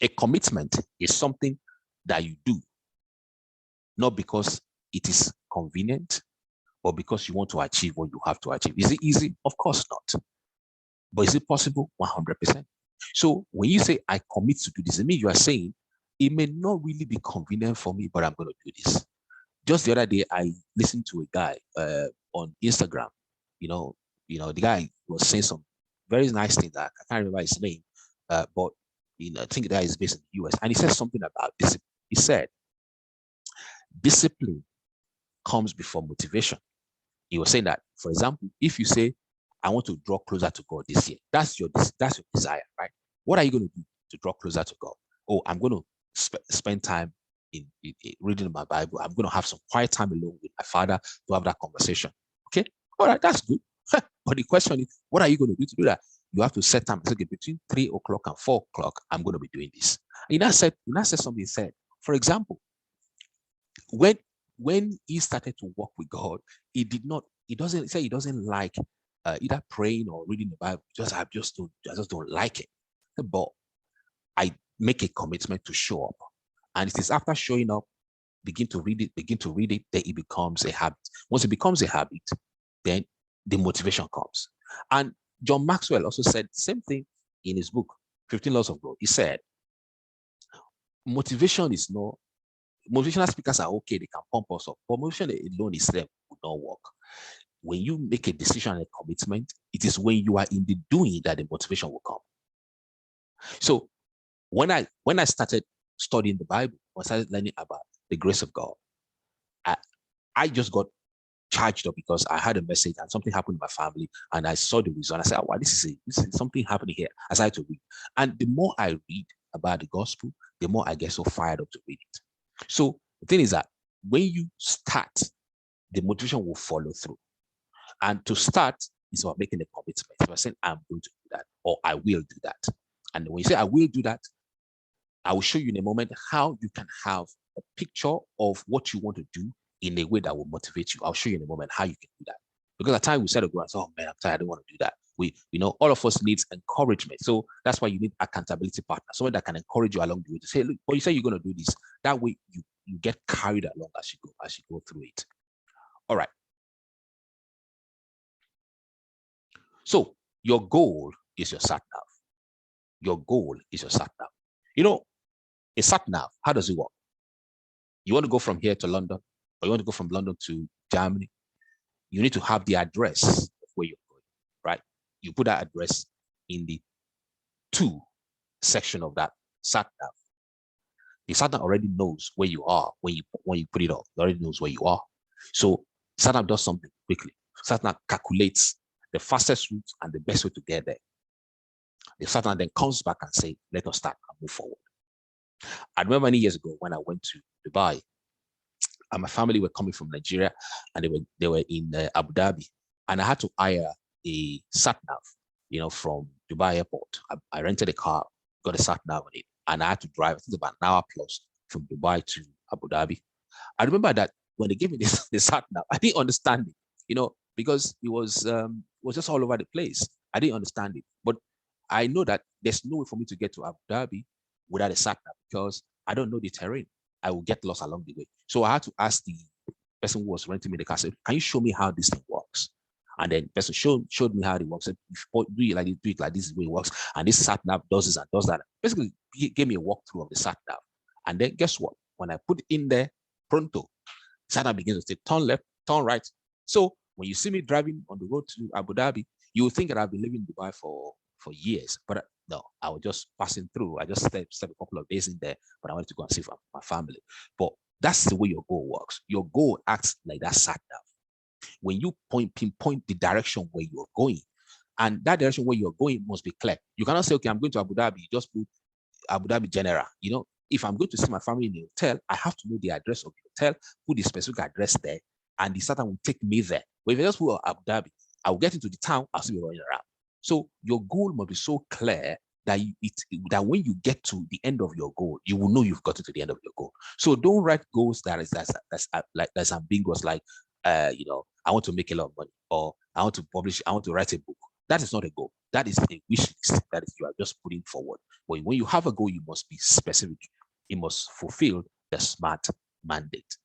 A commitment is something that you do, not because it is convenient, but because you want to achieve what you have to achieve. Is it easy? Of course not. But is it possible? 100%. So when you say, I commit to do this, it means you are saying, it may not really be convenient for me, but I'm going to do this. Just the other day, I listened to a guy on Instagram. The guy was saying some very nice things that I can't remember his name, but I think that is based in the US. And he said something about discipline. He said, discipline comes before motivation. He was saying that, for example, if you say, I want to draw closer to God this year, that's your desire, right? What are you going to do to draw closer to God? Oh, I'm going to spend time in reading my Bible. I'm going to have some quiet time alone with my father to have that conversation. Okay, all right, that's good. But the question is, what are you going to do to do that? You have to set time. Okay, between 3 o'clock and 4 o'clock, I'm going to be doing this. He now said something. He said, for example, when he started to walk with God, he doesn't like either praying or reading the Bible. I just don't like it. But I make a commitment to show up, and it is after showing up, begin to read it, then it becomes a habit. Once it becomes a habit, then the motivation comes. And John Maxwell also said the same thing in his book, 15 Laws of Growth. He said, motivational speakers are okay, they can pump us up, but motivation alone is them will not work. When you make a decision and a commitment, it is when you are in the doing that the motivation will come. So when I started studying the Bible, when I started learning about the grace of God, I just got charged up because I had a message and something happened in my family, and I saw the result. I said, wow, this is something happening here. I started to read. And the more I read about the gospel, the more I get so fired up to read it. So the thing is that when you start, the motivation will follow through. And to start is about making a commitment. It's about saying, I'm going to do that, or I will do that. And when you say, I will do that, I will show you in a moment how you can have a picture of what you want to do in a way that will motivate you. I'll show you in a moment how you can do that. Because at times we said, oh man, I'm tired, I don't want to do that. All of us needs encouragement. So that's why you need accountability partner, someone that can encourage you along the way to say, look, but you say you're going to do this. That way you get carried along as you go through it. All right. So your goal is your sat nav. Your goal is your sat nav. A sat nav, how does it work? You want to go from here to London, or you want to go from London to Germany, you need to have the address of where you're going, right? You put that address in the to section of that sat nav. The sat nav already knows where you are when you put it up. It already knows where you are. So sat nav does something quickly. Sat nav calculates the fastest route and the best way to get there. The sat nav then comes back and say, let us start and move forward. I remember many years ago when I went to Dubai, and my family were coming from Nigeria, and they were in Abu Dhabi, and I had to hire a sat nav, from Dubai airport. I rented a car, got a sat nav on it, and I had to drive, I think about an hour plus from Dubai to Abu Dhabi. I remember that when they gave me this sat nav, I didn't understand it, because it was just all over the place. I didn't understand it, but I know that there's no way for me to get to Abu Dhabi without a sat nav because I don't know the terrain. I will get lost along the way. So I had to ask the person who was renting me the car, said, can you show me how this thing works? And then the person showed me how it works. Said, do it like this is the way it works. And this sat nav does this and does that. Basically, he gave me a walkthrough of the sat nav. And then guess what? When I put it in there, pronto, sat nav begins to say, turn left, turn right. So when you see me driving on the road to Abu Dhabi, you will think that I've been living in Dubai for years. But no, I was just passing through. I just stepped a couple of days in there, but I wanted to go and see my family. But that's the way your goal works. Your goal acts like that sat nav. When you pinpoint the direction where you're going, and that direction where you're going must be clear. You cannot say, okay, I'm going to Abu Dhabi, just put Abu Dhabi General. if I'm going to see my family in a hotel, I have to know the address of the hotel, put the specific address there, and the Saturn will take me there. But if I just put Abu Dhabi, I will get into the town, I'll still be running around. So your goal must be so clear that that when you get to the end of your goal, you will know you've gotten to the end of your goal. So don't write goals that's ambiguous, like you know, I want to make a lot of money, or I want to publish, I want to write a book. That is not a goal. That is a wish list that you are just putting forward. But when you have a goal, you must be specific. It must fulfill the SMART mandate.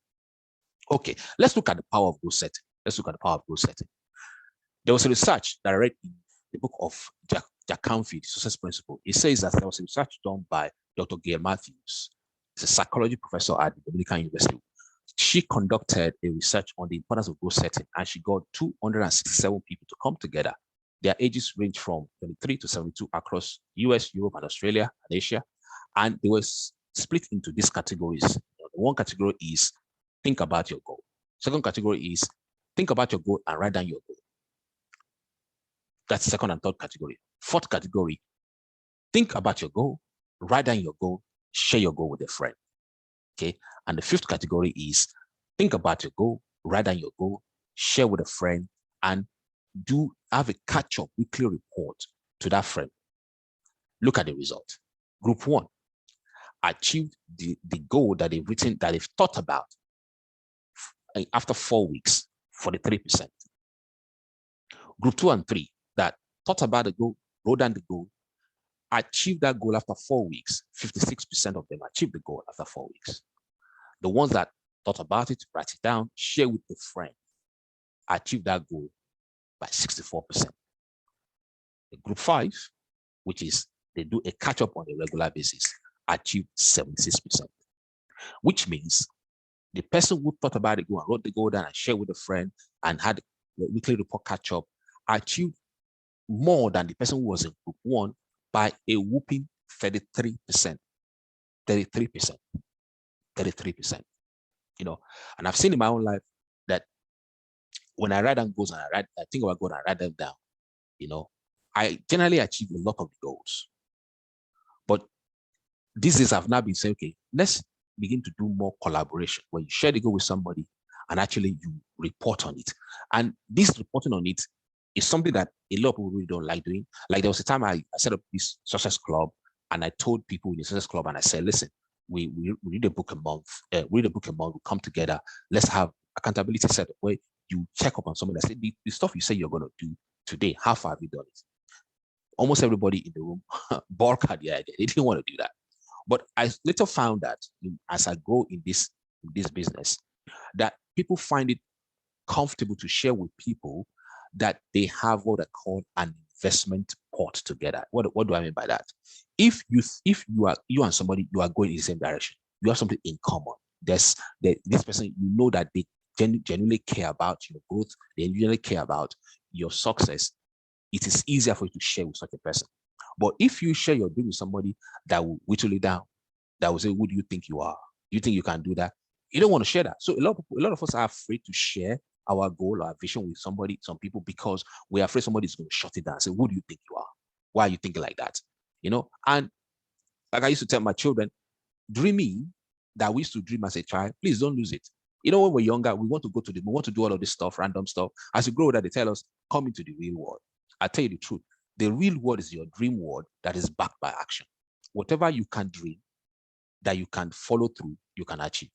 Okay, let's look at the power of goal setting. Let's look at the power of goal setting. There was a research that I read in the book of Jack Canfield, Success Principle. It says that there was a research done by Dr. Gail Matthews. He's a psychology professor at the Dominican University. She conducted a research on the importance of goal setting, and she got 267 people to come together. Their ages range from 23 to 72 across US, Europe, and Australia, and Asia. And they were split into these categories. The one category is think about your goal. Second category is think about your goal and write down your goal. That's second and third category. Fourth category, think about your goal, write down your goal, share your goal with a friend. Okay. And the fifth category is think about your goal, write down your goal, share with a friend, and have a catch-up weekly report to that friend. Look at the result. Group 1 achieved the goal that they've thought about after 4 weeks, 43%. Group 2 and 3 that thought about the goal, wrote down the goal, achieved that goal after 4 weeks. 56% of them achieved the goal after 4 weeks. The ones that thought about it, write it down, share with a friend, achieved that goal by 64%. The group 5, which is they do a catch-up on a regular basis, achieved 76%, which means the person who thought about it, wrote the goal down and shared with a friend and had the weekly report catch-up, achieved more than the person who was in group 1 by a whooping 33%. 33%. 33%. You know, and I've seen in my own life that when I write down goals and I think about goals and I write them down, you know, I generally achieve a lot of the goals. But these days I've now been saying, okay, let's begin to do more collaboration when you share the goal with somebody and actually you report on it. And this reporting on it is something that a lot of people really don't like doing. Like there was a time I set up this Success Club and I told people in the Success Club and I said, listen, we read a book a month, we come together, let's have accountability set up where you check up on somebody that said, the stuff you say you're going to do today, how far have you done it? Almost everybody in the room balked at the idea. They didn't want to do that. But I later found that as I grow in this business, that people find it comfortable to share with people that they have what I call an investment pot together. What do I mean by that? If you and somebody, you are going in the same direction, you have something in common. This person, you know that they genuinely care about your growth, they genuinely care about your success. It is easier for you to share with such a person. But if you share your dream with somebody that will whittle it down, that will say, who do you think you are? Do you think you can do that? You don't want to share that. So a lot of us are afraid to share our goal or our vision with some people, because we're afraid somebody's going to shut it down and say, who do you think you are? Why are you thinking like that? You know, and like I used to tell my children, dreaming that we used to dream as a child, please don't lose it. You know, when we're younger, we want to do all of this stuff, random stuff. As you grow older, they tell us, come into the real world. I tell you the truth. The real world is your dream world that is backed by action. Whatever you can dream that you can follow through, you can achieve.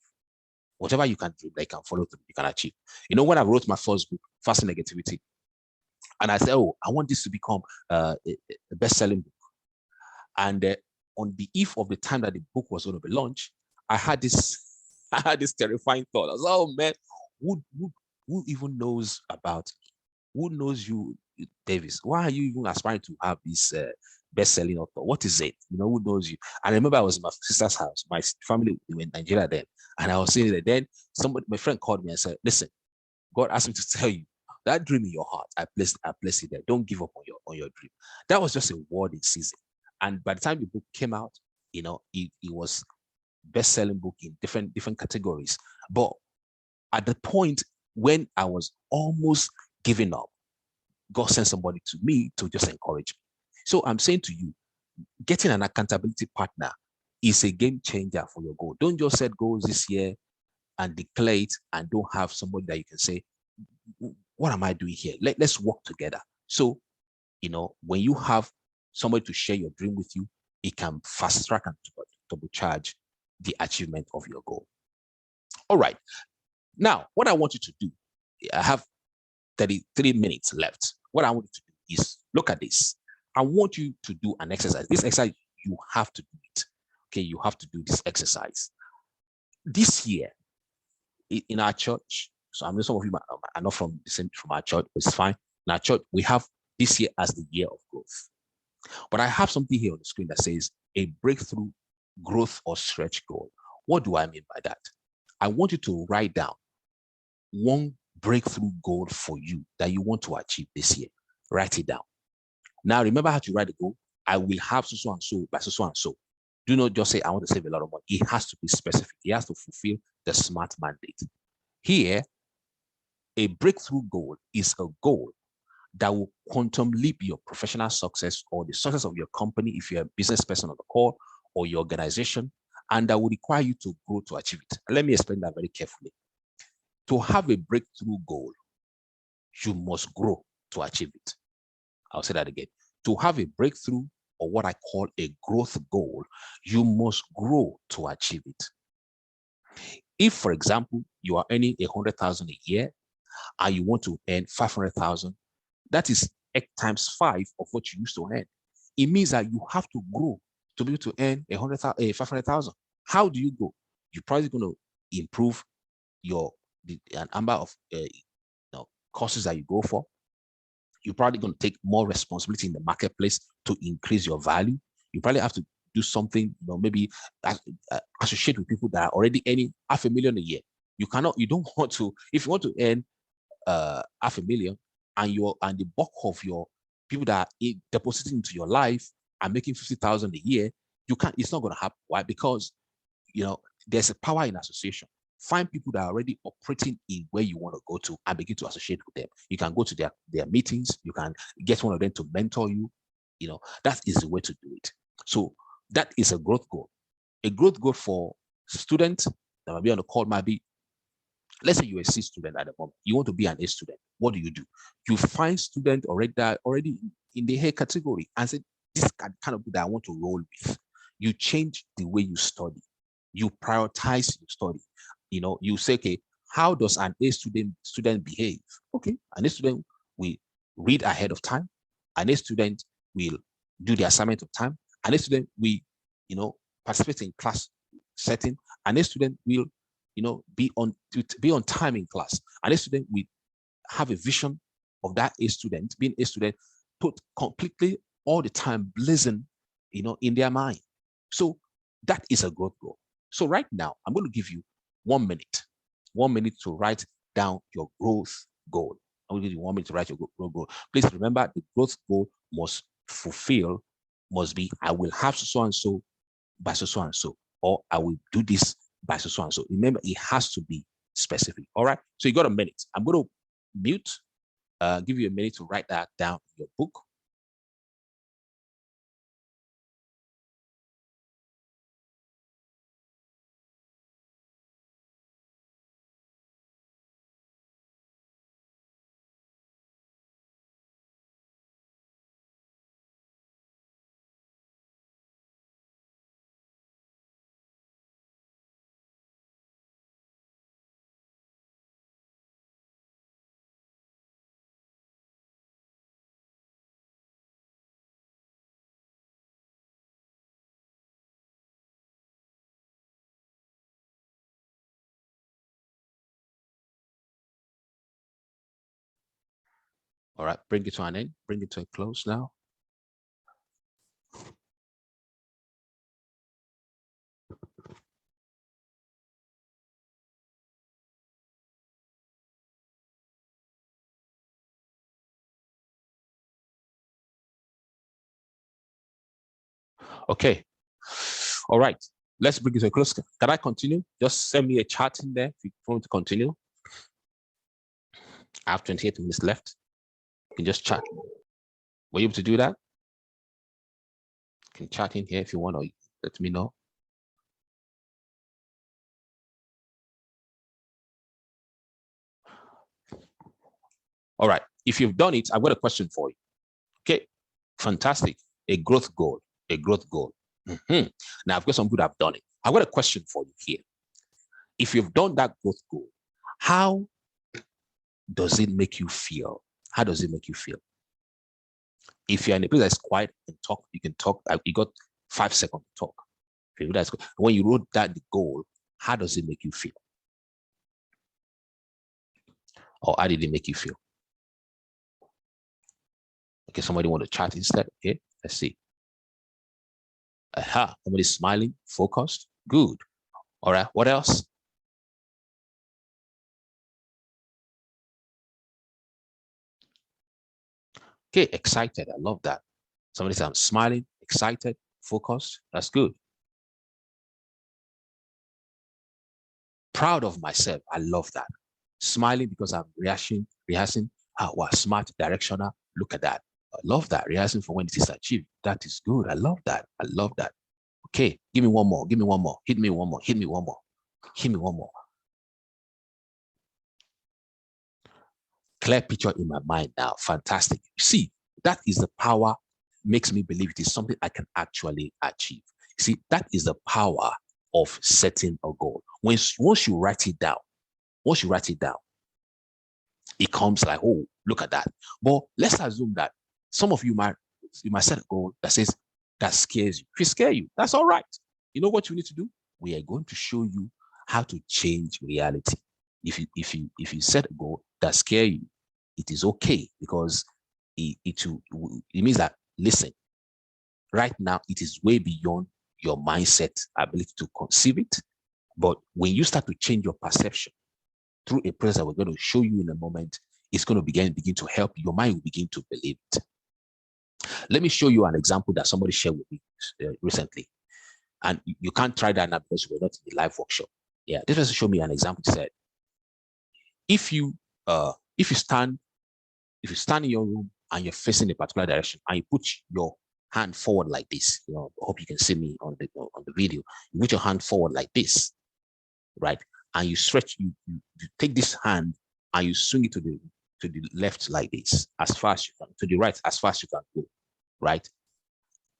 Whatever you can dream that you can follow through, you can achieve. You know, when I wrote my first book, Fasting Negativity, and I said, oh, I want this to become a best-selling book. And on the eve of the time that the book was going to be launched, I had this terrifying thought. I was, oh man, who even knows about, who knows you, Davis? Why are you even aspiring to have this best-selling author? What is it? You know, who knows you? And I remember I was in my sister's house. My family were in Nigeria then, and I was saying that then my friend called me and said, listen, God asked me to tell you that dream in your heart, I place it there. Don't give up on your dream. That was just a word in season. And by the time the book came out, you know, it was best-selling book in different categories. But at the point when I was almost giving up, God sent somebody to me to just encourage me. So I'm saying to you, getting an accountability partner is a game changer for your goal. Don't just set goals this year and declare it and don't have somebody that you can say, what am I doing here? Let's work together. So, when you have somebody to share your dream with you, it can fast track and turbocharge the achievement of your goal. All right. Now, what I want you to do, I have 33 minutes left. What I want you to do is look at this. I want you to do an exercise. This exercise, you have to do it. Okay, you have to do this exercise. This year, in our church, so I know some of you are not from our church, but it's fine. In our church, we have this year as the year of growth. But I have something here on the screen that says a breakthrough growth or stretch goal. What do I mean by that? I want you to write down one breakthrough goal for you that you want to achieve this year. Write it down. Now, remember how to write the goal. I will have so and so by so and so. Do not just say, I want to save a lot of money. It has to be specific. It has to fulfill the SMART mandate. Here, a breakthrough goal is a goal that will quantum leap your professional success or the success of your company if you're a business person on the call or your organization, and that will require you to grow to achieve it. Let me explain that very carefully. To have a breakthrough goal, you must grow to achieve it. I'll say that again. To have a breakthrough or what I call a growth goal, you must grow to achieve it. If, for example, you are earning 100,000 a year and you want to earn 500,000, that is X times 5 of what you used to earn. It means that you have to grow to be able to earn 500,000. How do you go? You're probably going to improve the number of courses that you go for. You're probably going to take more responsibility in the marketplace to increase your value. You probably have to do something, maybe associate with people that are already earning $500,000 a year. You don't want to, if you want to earn $500,000 and the bulk of your people that are depositing into your life are making 50,000 a year, it's not going to happen. Why? Because there's a power in association. Find people that are already operating in where you want to go to and begin to associate with them. You can go to their meetings. You can get one of them to mentor you. That is the way to do it. So that is a growth goal. A growth goal for students that might be on the call might be, let's say you're a C student at the moment. You want to be an A student. What do? You find students already in the A category and say, this kind of people that I want to roll with. You change the way you study. You prioritize your study. You say, okay, how does an A student behave? Okay, an A student will read ahead of time. An A student will do the assignment of time. An A student will, participate in class setting. An A student will, be on time in class. An A student will have a vision of that A student, being a student, put completely all the time blazing, in their mind. So that is a growth goal. So right now, I'm going to give you 1 minute to write down your growth goal. I'm going to give you 1 minute to write your growth goal. Please remember, the growth goal must be, I will have so and so by so and so, or I will do this by so and so. Remember, it has to be specific. All right. So you got a minute. I'm going to mute, give you a minute to write that down in your book. All right, bring it to an end, bring it to a close now. Okay. All right. Let's bring it to a close. Can I continue? Just send me a chat in there if you want to continue. I have 28 minutes left. You can just chat. Were you able to do that? You can chat in here if you want, or let me know. All right. If you've done it, I've got a question for you. Okay. Fantastic. A growth goal. A growth goal. Now, I've got some people that have done it. I've got a question for you here. If you've done that growth goal, how does it make you feel? How does it make you feel? If you're in a place that's quiet and talk, you can talk. You got 5 seconds to talk. When you wrote that goal, how does it make you feel? Or how did it make you feel? Okay, somebody want to chat instead. Okay, let's see. Aha, somebody's smiling, focused. Good. All right, what else? Okay, excited. I love that. Somebody said I'm smiling, excited, focused. That's good. Proud of myself. I love that. Smiling because I'm rehearsing. Wow, smart, directional. Look at that. I love that. Rehearsing for when it is achieved. That is good. I love that. I love that. Okay, give me one more. Give me one more. Hit me one more. Hit me one more. Hit me one more. Clear picture in my mind now. Fantastic. See, that is the power, makes me believe it is something I can actually achieve. See, that is the power of setting a goal. Once you write it down, it comes like, oh, look at that. But let's assume that some of you might set a goal that says that scares you. If it scares you, that's all right. You know what you need to do? We are going to show you how to change reality. If you set a goal that scares you, it is okay, because it means that, listen, right now it is way beyond your mindset ability to conceive it. But when you start to change your perception through a process that we're going to show you in a moment, it's going to begin to help. Your mind will begin to believe it. Let me show you an example that somebody shared with me recently. And you can't try that now because we're not in the live workshop. Yeah, this person showed me an example. He said, if you stand in your room and you're facing a particular direction and you put your hand forward like this, I hope you can see me on the video. You put your hand forward like this, right? And you stretch, you take this hand and you swing it to the left like this, as far as you can, to the right as far as you can go, right?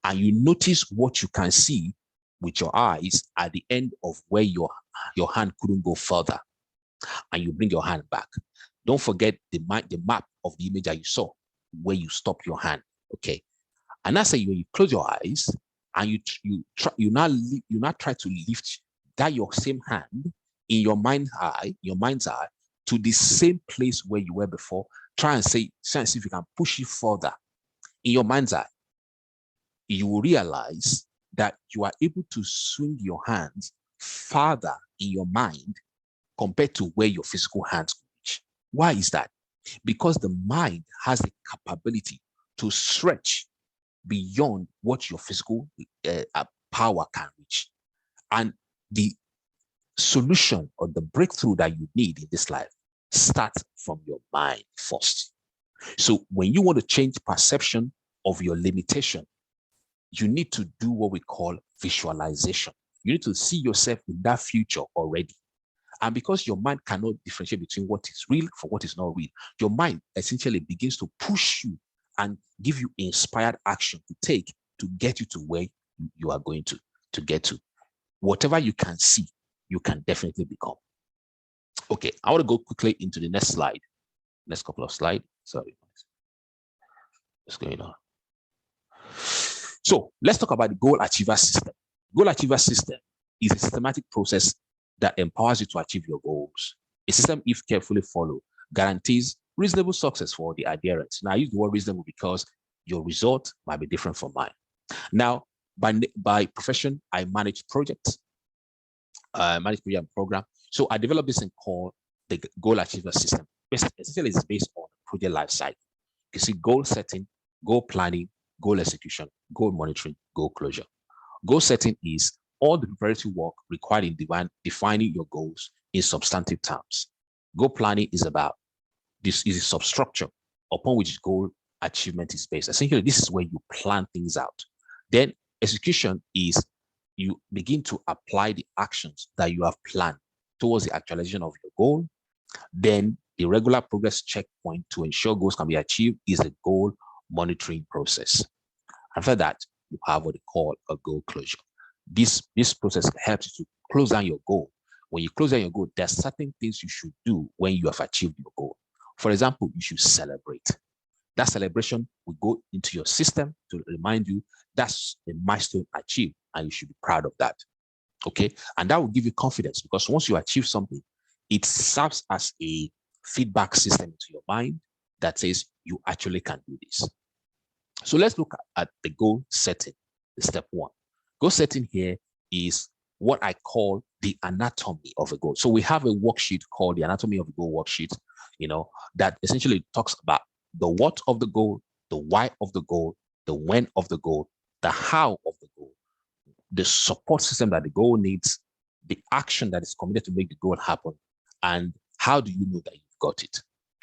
And you notice what you can see with your eyes at the end of where your hand couldn't go further, and you bring your hand back. Don't forget the map of the image that you saw where you stopped your hand. Okay, and that's when you close your eyes and you now try to lift that your same hand in your mind's eye to the same place where you were before. Try and see if you can push it further in your mind's eye. You will realize that you are able to swing your hands farther in your mind compared to where your physical hands reach. Why is that? Because the mind has the capability to stretch beyond what your physical power can reach. And the solution or the breakthrough that you need in this life starts from your mind first. So when you want to change perception of your limitation, you need to do what we call visualization. You need to see yourself in that future already. And because your mind cannot differentiate between what is real from what is not real, your mind essentially begins to push you and give you inspired action to take to get you to where you are going to get to. Whatever you can see, you can definitely become. Okay, I want to go quickly into the next slide. Next couple of slides. Sorry. What's going on? So let's talk about the goal achiever system. Goal achiever system is a systematic process that empowers you to achieve your goals. A system, if carefully followed, guarantees reasonable success for the adherents. Now, I use the word reasonable because your result might be different from mine. Now, by profession, I manage projects, manage project and program. So I developed this thing called the goal achiever system. Essentially, it's based on project life cycle. You see goal setting, goal planning, goal execution, goal monitoring, goal closure. Goal setting is all the preparatory work required in defining your goals in substantive terms. Goal planning is about this is a substructure upon which goal achievement is based. Essentially, this is where you plan things out. Then execution is you begin to apply the actions that you have planned towards the actualization of your goal. Then The regular progress checkpoint to ensure goals can be achieved is a goal monitoring process. After that, you have what they call a goal closure. This process helps you to close down your goal. When you close down your goal, there are certain things you should do when you have achieved your goal. For example, you should celebrate. That celebration will go into your system to remind you that's a milestone achieved and you should be proud of that. Okay. And that will give you confidence because once you achieve something, it serves as a feedback system into your mind that says you actually can do this. So let's look at the goal setting, the step one. Goal setting here is what I call the anatomy of a goal. So we have a worksheet called the anatomy of a goal worksheet, that essentially talks about the what of the goal, the why of the goal, the when of the goal, the how of the goal, the support system that the goal needs, the action that is committed to make the goal happen, and how do you know that you've got it?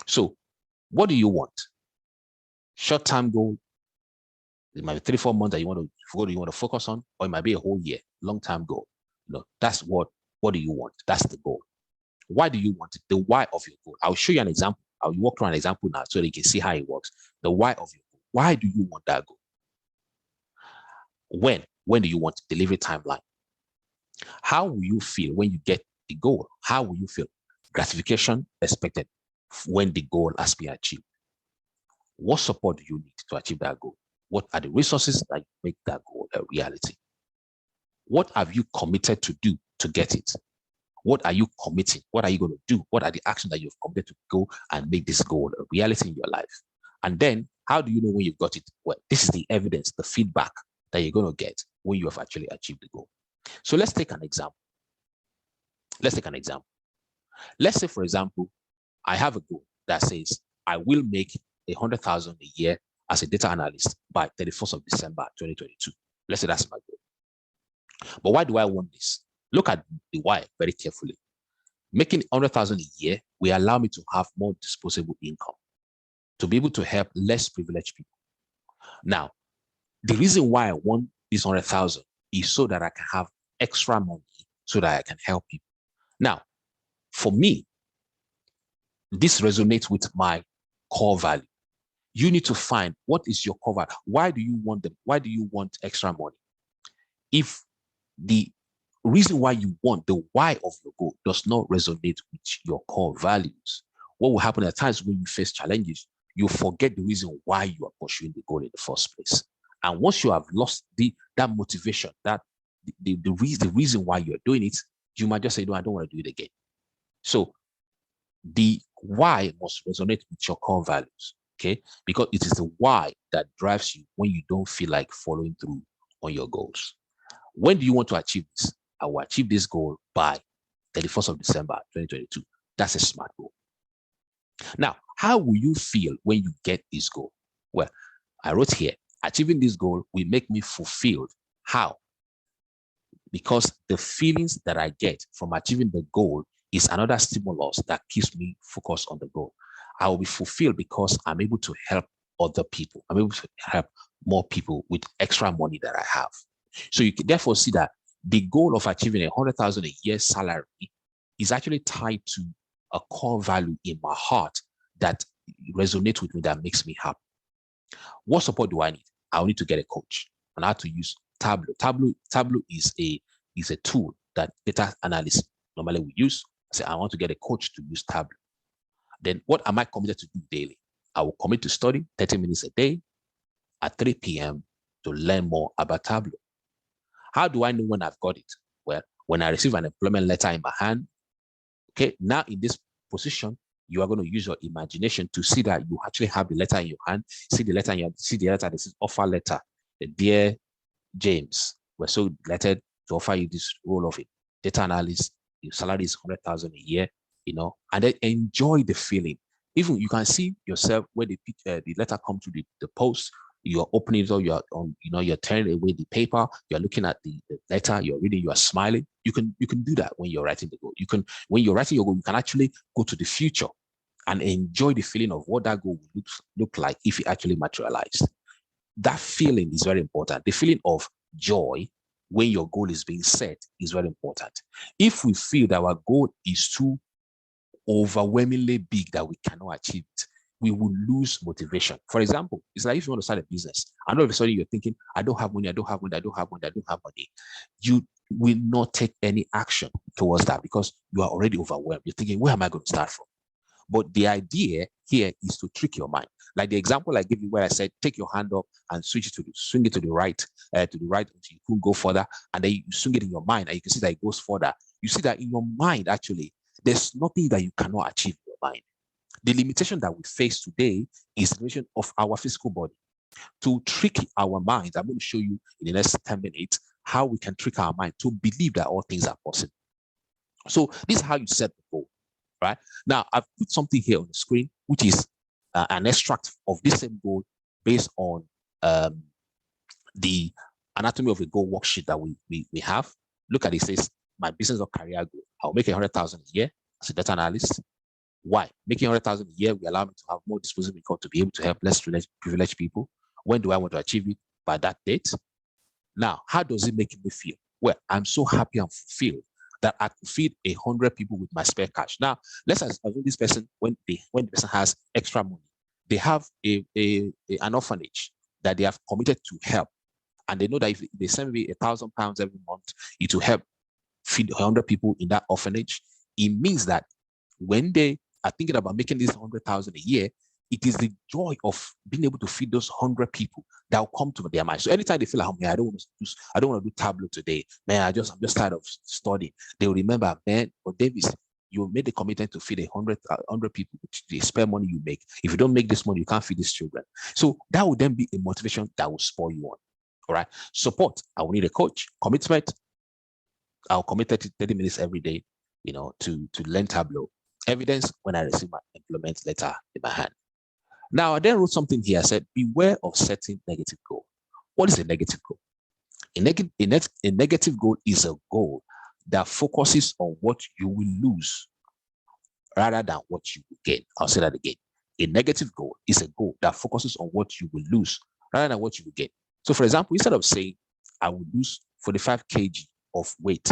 So what do you want? Short-term goal, it might be 3-4 months that you want to focus on, or it might be a whole year, long-term goal. That's what do you want? That's the goal. Why do you want it? The why of your goal. I'll show you an example. I'll walk through an example now so that you can see how it works. The why of your goal. Why do you want that goal? When do you want it? Delivery timeline. How will you feel when you get the goal? How will you feel? Gratification expected when the goal has been achieved. What support do you need to achieve that goal? What are the resources that make that goal a reality? What have you committed to do to get it? What are you committing? What are you going to do? What are the actions that you've committed to go and make this goal a reality in your life? And then how do you know when you've got it? Well, this is the evidence, the feedback that you're going to get when you have actually achieved the goal. So let's take an example. Let's say, for example, I have a goal that says I will make 100,000 a year as a data analyst by 31st of December 2022. Let's say that's my goal. But why do I want this? Look at the why very carefully. Making 100,000 a year will allow me to have more disposable income to be able to help less privileged people. Now, the reason why I want this 100,000 is so that I can have extra money so that I can help people. Now, for me, this resonates with my core value. You need to find what is your core value. Why do you want them? Why do you want extra money? If the reason why you want the why of your goal does not resonate with your core values, what will happen at times when you face challenges, you forget the reason why you are pursuing the goal in the first place. And once you have lost that motivation, the reason why you're doing it, you might just say, no, I don't want to do it again. So the why must resonate with your core values, okay? Because it is the why that drives you when you don't feel like following through on your goals. When do you want to achieve this? I will achieve this goal by 31st of December 2022. That's a smart goal. Now, how will you feel when you get this goal? Well, I wrote here, achieving this goal will make me fulfilled. How? Because the feelings that I get from achieving the goal is another stimulus that keeps me focused on the goal. I will be fulfilled because I'm able to help other people. I'm able to help more people with extra money that I have. So you can therefore see that the goal of achieving 100,000 a year salary is actually tied to a core value in my heart that resonates with me, that makes me happy. What support do I need? I'll need to get a coach, and I have to use Tableau. Tableau is a tool that data analysts normally will use. Say, I want to get a coach to use Tableau. Then what am I committed to do daily? I will commit to study 30 minutes a day at 3 p.m. to learn more about Tableau. How do I know when I've got it? Well, when I receive an employment letter in my hand, okay, now in this position, you are going to use your imagination to see that you actually have the letter in your hand, see the letter this is offer letter. Dear James, we're so delighted to offer you this role of a data analyst. Your salary is 100,000 a year, and then enjoy the feeling. Even you can see yourself when the letter comes to the post, you're opening it, or you're on, you're turning away the paper, you're looking at the letter, you're reading, you're smiling. You can do that when you're writing the goal. When you're writing your goal, you can actually go to the future and enjoy the feeling of what that goal would look like if it actually materialized. That feeling is very important. The feeling of joy when your goal is being set is very important. If we feel that our goal is too overwhelmingly big that we cannot achieve it, we will lose motivation. For example, it's like if you want to start a business, and all of a sudden you're thinking, I don't have money, I don't have money, I don't have money, I don't have money. You will not take any action towards that because you are already overwhelmed. You're thinking, where am I going to start from? But the idea here is to trick your mind. Like the example I gave you where I said, take your hand up and swing it to the right until you couldn't go further. And then you swing it in your mind and you can see that it goes further. You see that in your mind, actually, there's nothing that you cannot achieve in your mind. The limitation that we face today is the limitation of our physical body. To trick our minds, I'm going to show you in the next 10 minutes how we can trick our mind to believe that all things are possible. So this is how you set the goal. Right now, I've put something here on the screen, which is an extract of this same goal based on the anatomy of a goal worksheet that we have. Look at it. It says, my business or career goal, I'll make 100,000 a year as a data analyst. Why? Making 100,000 a year will allow me to have more disposable income to be able to help less privileged people. When do I want to achieve it? By that date. Now, how does it make me feel? Well, I'm so happy and fulfilled that I could feed 100 people with my spare cash. Now, let's assume this person, when the person has extra money, they have an orphanage that they have committed to help. And they know that if they send me £1,000 every month, it will help feed 100 people in that orphanage. It means that when they are thinking about making this 100,000 a year, it is the joy of being able to feed those 100 people that will come to their mind. So anytime they feel like, oh, man, I don't want to do Tableau today, man, I'm just tired of studying, they will remember, man, but Davis, you made the commitment to feed 100 people with the spare money you make. If you don't make this money, you can't feed these children. So that would then be a motivation that will spur you on. All right. Support. I will need a coach. Commitment. I'll commit 30 minutes every day, to learn Tableau. Evidence when I receive my employment letter in my hand. Now, I then wrote something here. I said, beware of setting negative goal. What is a negative goal? A negative goal is a goal that focuses on what you will lose rather than what you will gain. I'll say that again. A negative goal is a goal that focuses on what you will lose rather than what you will gain. So, for example, instead of saying, I will lose 45 kg of weight,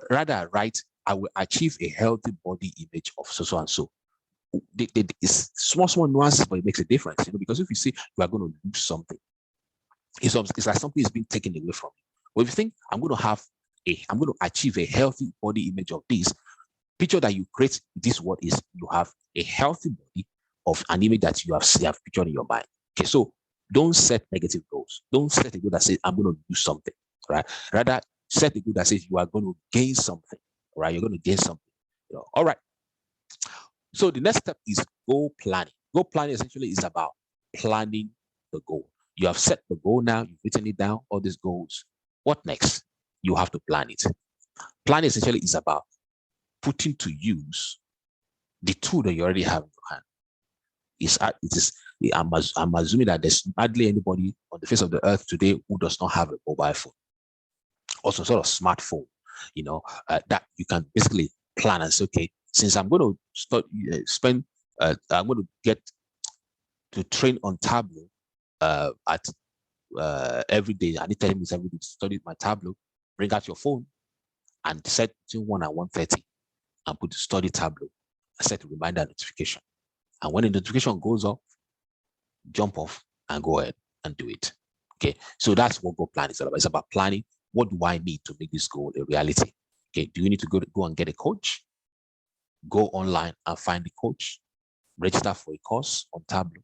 rather write, I will achieve a healthy body image of so and so. It's small nuances, but it makes a difference, because if you see you are going to lose something, it's like something is being taken away from you. But if you think I'm going to achieve a healthy body image of this, picture that you create this word is you have a healthy body of an image that you have pictured in your mind. Okay, so don't set negative goals. Don't set a goal that says I'm going to do something, right? Rather, set a goal that says you are going to gain something, right? You're going to gain something. All right. So the next step is goal planning. Goal planning essentially is about planning the goal. You have set the goal now, you've written it down, all these goals. What next? You have to plan it. Planning essentially is about putting to use the tool that you already have in your hand. I'm assuming that there's hardly anybody on the face of the earth today who does not have a mobile phone, also sort of smartphone, that you can basically plan and say, okay, since I'm going to I'm going to get to train on Tableau at every day. I need 10 minutes every day to study my Tableau. Bring out your phone and set between 1 and 1:30 and put study Tableau. I set a reminder notification. And when the notification goes off, jump off and go ahead and do it. Okay, so that's what goal planning is all about. It's about planning. What do I need to make this goal a reality? Okay, do you need to go and get a coach? Go online and find the coach. Register for a course on Tableau.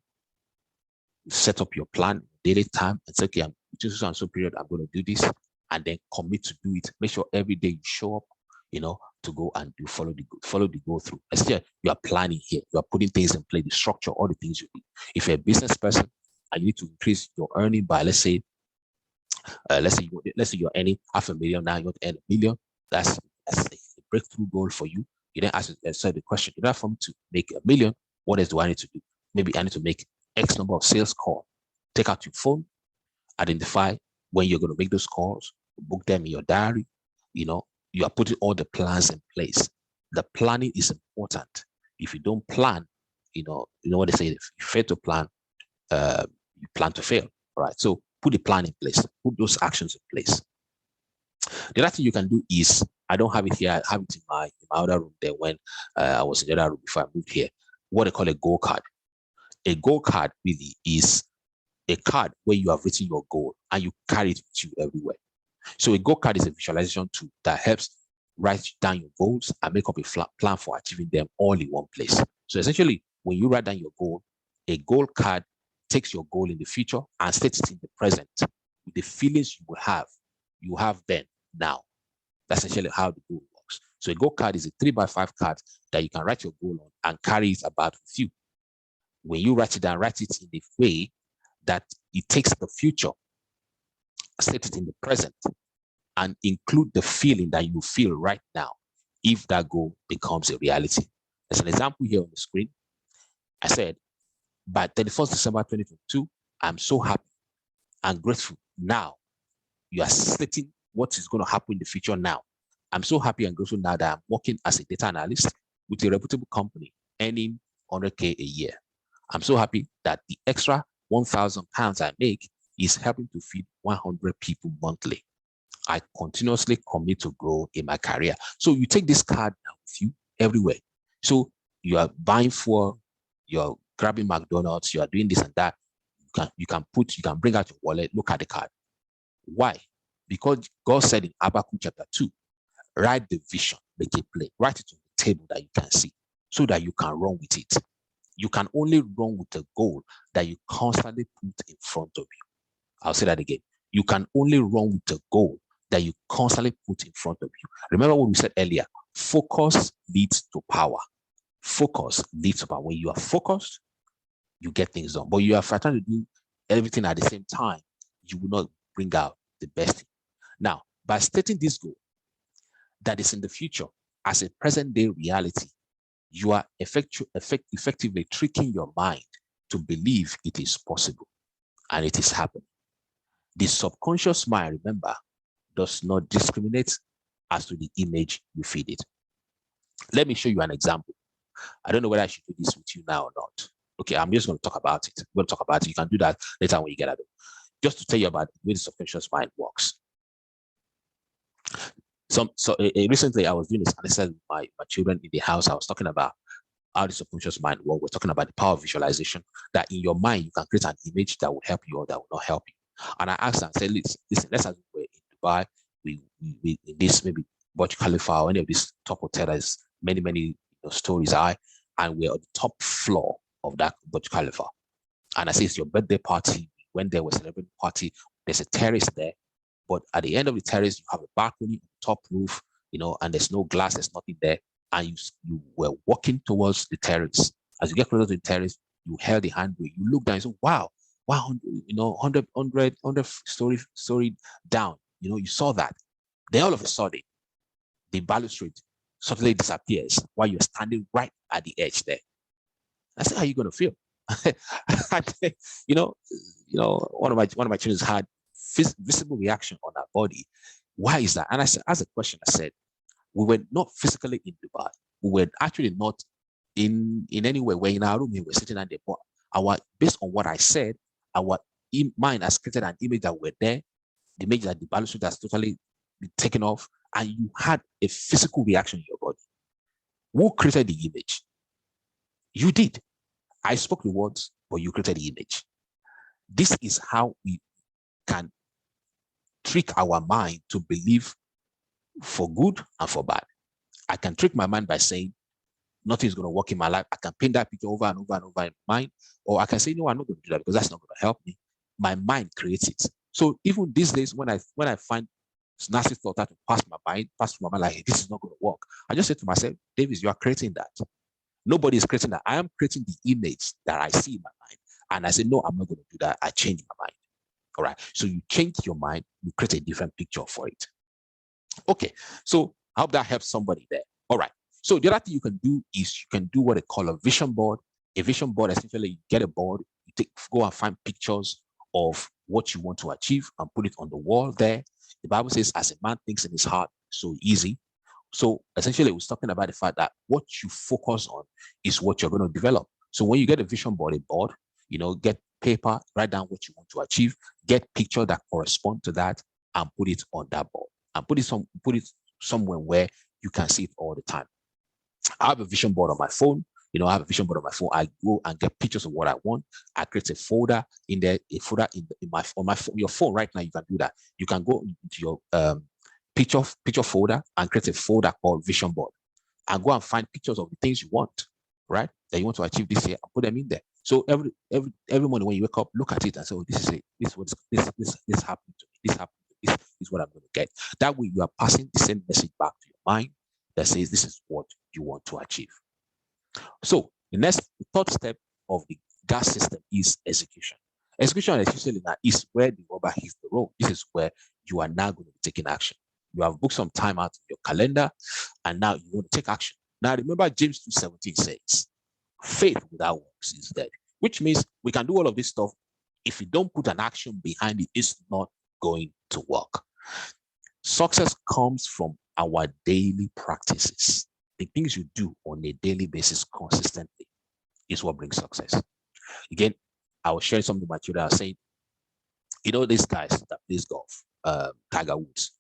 Set up your plan, daily time, and say, okay, I'm so and so period, I'm going to do this, and then commit to do it. Make sure every day you show up, to go and follow the go through. Instead, you are planning here. You are putting things in place, the structure, all the things you need. If you're a business person and you need to increase your earning by, let's say you're earning $500,000 now, you want to earn $1 million. That's a breakthrough goal for you. You then ask yourself the question: in order for me to make $1 million, what else do I need to do? Maybe I need to make X number of sales calls. Take out your phone, identify when you're going to make those calls, book them in your diary. You are putting all the plans in place. The planning is important. If you don't plan, you know what they say: if you fail to plan, you plan to fail. All right. So put the plan in place. Put those actions in place. The other thing you can do is I don't have it here. I have it in my other room there when I was in the other room before I moved here. What they call a goal card. A goal card really is a card where you have written your goal and you carry it with you everywhere. So a goal card is a visualization tool that helps write down your goals and make up a plan for achieving them all in one place. So essentially, when you write down your goal, a goal card takes your goal in the future and states it in the present with the feelings you have then, now. That's essentially how the goal works. So a goal card is a 3x5 card that you can write your goal on and carry it about with you. When you write it down, write it in a way that it takes the future, state it in the present, and include the feeling that you feel right now if that goal becomes a reality. As an example here on the screen, I said, by 31st December 2022, I'm so happy and grateful now. You are stating what is going to happen in the future now. I'm so happy and grateful now that I'm working as a data analyst with a reputable company earning 100K a year. I'm so happy that the extra 1,000 pounds I make is helping to feed 100 people monthly. I continuously commit to grow in my career. So you take this card now with you everywhere. So you are buying fuel, you're grabbing McDonald's, you are doing this and that. You can bring out your wallet, look at the card. Why? Because God said in Habakkuk chapter 2, write the vision, make it plain, write it on the table that you can see so that you can run with it. You can only run with a goal that you constantly put in front of you. I'll say that again. You can only run with a goal that you constantly put in front of you. Remember what we said earlier, focus leads to power. Focus leads to power. When you are focused, you get things done. But you are trying to do everything at the same time, you will not bring out the best thing. Now, by stating this goal that is in the future as a present day reality, you are effectively tricking your mind to believe it is possible and it is happening. The subconscious mind, remember, does not discriminate as to the image you feed it. Let me show you an example. I don't know whether I should do this with you now or not. Okay, I'm just going to talk about it. We're going to talk about it. You can do that later when you get out of it. Just to tell you about the way the subconscious mind works. Recently, I was doing this analysis with my children in the house. I was talking about how the subconscious mind works. We're talking about the power of visualization, that in your mind, you can create an image that will help you or that will not help you. And I asked them, I said, listen, let's assume we're in Dubai, we in this maybe Burj Khalifa or any of these top hotels, there's many stories high, and we're on the top floor of that Burj Khalifa. And I say, it's your birthday party. When there was a celebrating party, there's a terrace there. But at the end of the terrace, you have a balcony, top roof, and there's no glass, there's nothing there. And you were walking towards the terrace. As you get closer to the terrace, you held the handrail. You look down and say, wow, 100 story down. You saw that. Then all of a sudden, the balustrade suddenly disappears while you're standing right at the edge there. That's how you're gonna feel. One of my children had visible reaction on her body. Why is that? And I said, as a question, I said, we were not physically in Dubai. We were actually not in any way. We're in our room. We were sitting at the bar. Based on what I said, our mind has created an image that we're there. The image that the balustrade has totally been taken off, and you had a physical reaction in your body. Who created the image? You did. I spoke the words, but you created the image. This is how we can trick our mind to believe for good and for bad. I can trick my mind by saying nothing's going to work in my life. I can paint that picture over and over and over in mind, or I can say, no, I'm not going to do that because that's not going to help me. My mind creates it. So even these days, when I find nasty thought that pass through my mind, like, hey, this is not going to work, I just say to myself, Davis, you are creating that. Nobody is creating that. I am creating the image that I see in my mind. And I say, no, I'm not going to do that. I change my mind. All right. So you change your mind, you create a different picture for it. Okay. So I hope that helps somebody there. All right. So the other thing you can do is you can do what they call a vision board. A vision board, essentially, you get a board, go and find pictures of what you want to achieve and put it on the wall there. The Bible says, as a man thinks in his heart, so easy. So essentially, it was talking about the fact that what you focus on is what you're going to develop. So when you get a vision board, get paper, write down what you want to achieve, get picture that correspond to that, and put it on that board. And put it somewhere where you can see it all the time. I have a vision board on my phone. I have a vision board on my phone. I go and get pictures of what I want. I create a folder in there, a folder in my on my phone. Your phone right now, you can do that. You can go into your picture folder and create a folder called vision board, and go and find pictures of the things you want, right? That you want to achieve this year, and put them in there. So every morning when you wake up, look at it and say, "Oh, this is it. This happened to me. This happened. This is what I'm going to get." That way, you are passing the same message back to your mind that says this is what you want to achieve. So the third step of the GAS system is execution. Execution essentially now is where the rubber hits the road. This is where you are now going to be taking action. You have booked some time out in your calendar, and now you want to take action. Now remember, James 2:17 says, "Faith without works is dead," which means we can do all of this stuff. If you don't put an action behind it, it's not going to work. Success comes from our daily practices. The things you do on a daily basis consistently is what brings success. Again, I was sharing some of the material. I was saying, these guys that plays golf, Tiger Woods,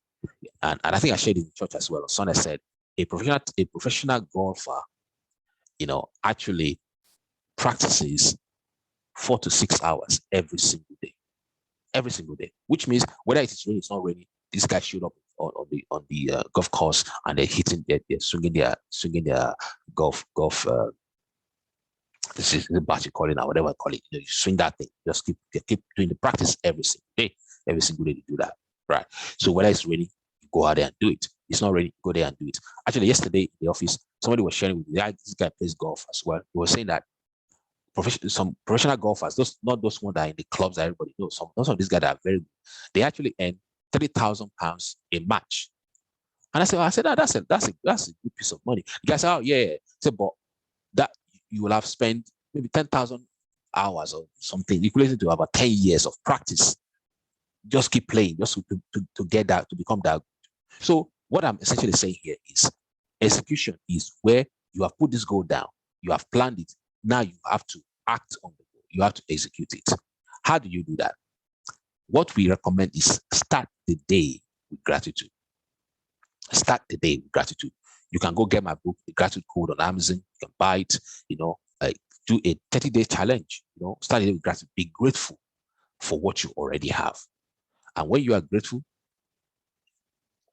and I think I shared it in church as well. Son said a professional golfer, actually practices 4 to 6 hours every single day, which means whether it is raining, it's not raining, this guy showed up on the golf course, and they're hitting, they're swinging their golf. This is the bat you call it now, whatever I call it. You swing that thing. Just keep doing the practice every single day. Every single day you do that, right? So whether it's raining, you go out there and do it. It's not raining, go there and do it. Actually, yesterday in the office, somebody was sharing with me. This guy plays golf as well. He was saying that some professional golfers, not those ones that are in the clubs that everybody knows. Some of these guys that are very good. They actually earn £30,000 a match. And I said, that's a good piece of money. The guy said, "Oh yeah." I said, "But that you will have spent maybe 10,000 hours or something, equivalent to about 10 years of practice. Just keep playing, just to get that, to become that." So what I'm essentially saying here is execution is where you have put this goal down, you have planned it. Now you have to act on the goal. You have to execute it. How do you do that? What we recommend is start the day with gratitude. Start the day with gratitude. You can go get my book, The Gratitude Code, on Amazon. You can buy it, do a 30-day challenge, start the day with gratitude. Be grateful for what you already have. And when you are grateful,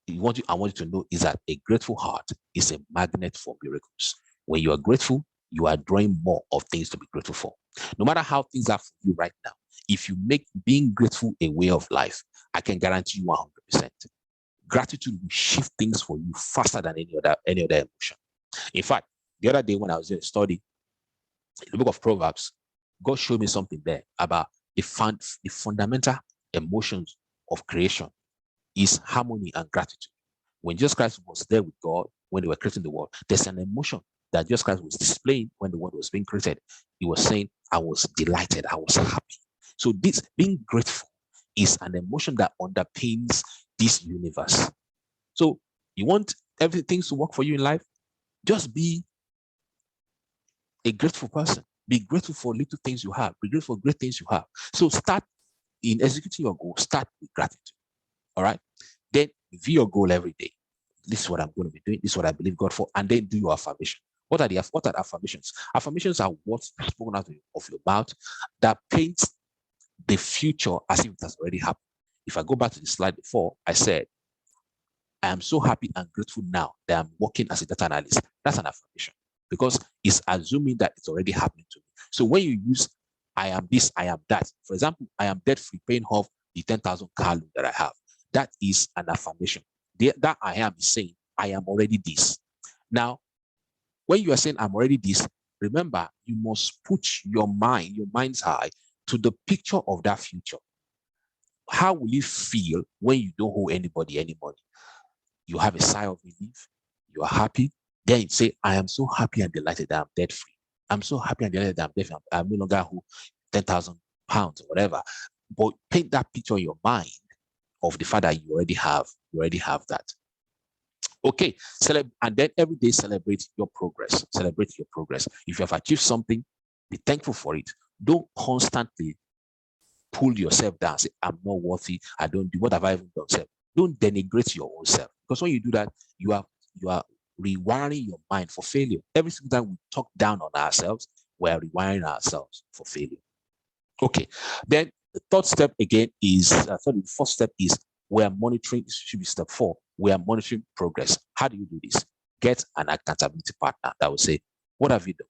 I want you to know is that a grateful heart is a magnet for miracles. When you are grateful, you are drawing more of things to be grateful for. No matter how things are for you right now, if you make being grateful a way of life, I can guarantee you 100%. Gratitude will shift things for you faster than any other emotion. In fact, the other day when I was doing a study in the book of Proverbs, God showed me something there about the fundamental emotions of creation is harmony and gratitude. When Jesus Christ was there with God, when they were creating the world, there's an emotion that Jesus Christ was displaying when the world was being created. He was saying, "I was delighted, I was happy." So this being grateful is an emotion that underpins this universe. So you want everything to work for you in life? Just be a grateful person. Be grateful for little things you have. Be grateful for great things you have. So start in executing your goal. Start with gratitude. All right. Then view your goal every day. This is what I'm going to be doing. This is what I believe God for. And then do your affirmation. What are affirmations? Affirmations are what's spoken out of your mouth that paints the future as if it has already happened. If I go back to the slide before, I said, "I am so happy and grateful now that I'm working as a data analyst." That's an affirmation because it's assuming that it's already happening to me. So when you use "I am this, I am that," for example, "I am debt free, paying off the 10,000 car loan that I have," that is an affirmation. That "I am" is saying, "I am already this." Now, when you are saying "I'm already this," remember, you must put your mind's eye to the picture of that future. How will you feel when you don't owe anybody any money? You have a sigh of relief. You are happy. Then you say, "I am so happy and delighted that I'm debt free. I'm so happy and delighted that I'm debt free. I'm no longer owe £10,000 or whatever." But paint that picture in your mind of the fact that you already have that. Okay, and then every day celebrate your progress. Celebrate your progress. If you have achieved something, be thankful for it. Don't constantly pull yourself down. Say, "I'm not worthy. I don't do what have I even done." Don't denigrate your own self. Because when you do that, you are rewiring your mind for failure. Every single time we talk down on ourselves, we are rewiring ourselves for failure. Okay, then the third step again is, the fourth step is we are monitoring. This should be step 4. We are monitoring progress. How do you do this? Get an accountability partner that will say, what have you done?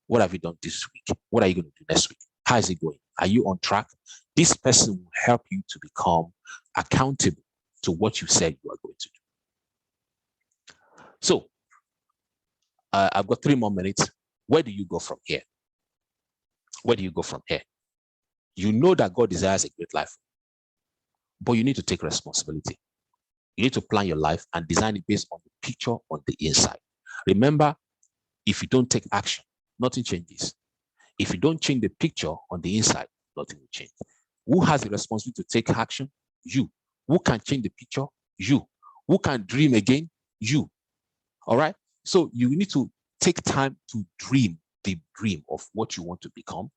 What have you done this week? What are you going to do next week? How is it going? Are you on track? This person will help you to become accountable to what you said you are going to do. So I've got 3 more minutes. Where do you go from here? Where do you go from here? You know that God desires a great life, but you need to take responsibility. You need to plan your life and design it based on the picture on the inside. Remember, if you don't take action, nothing changes. If you don't change the picture on the inside, nothing will change. Who has the responsibility to take action? You. Who can change the picture? You. Who can dream again? You. All right. So you need to take time to dream the dream of what you want to become.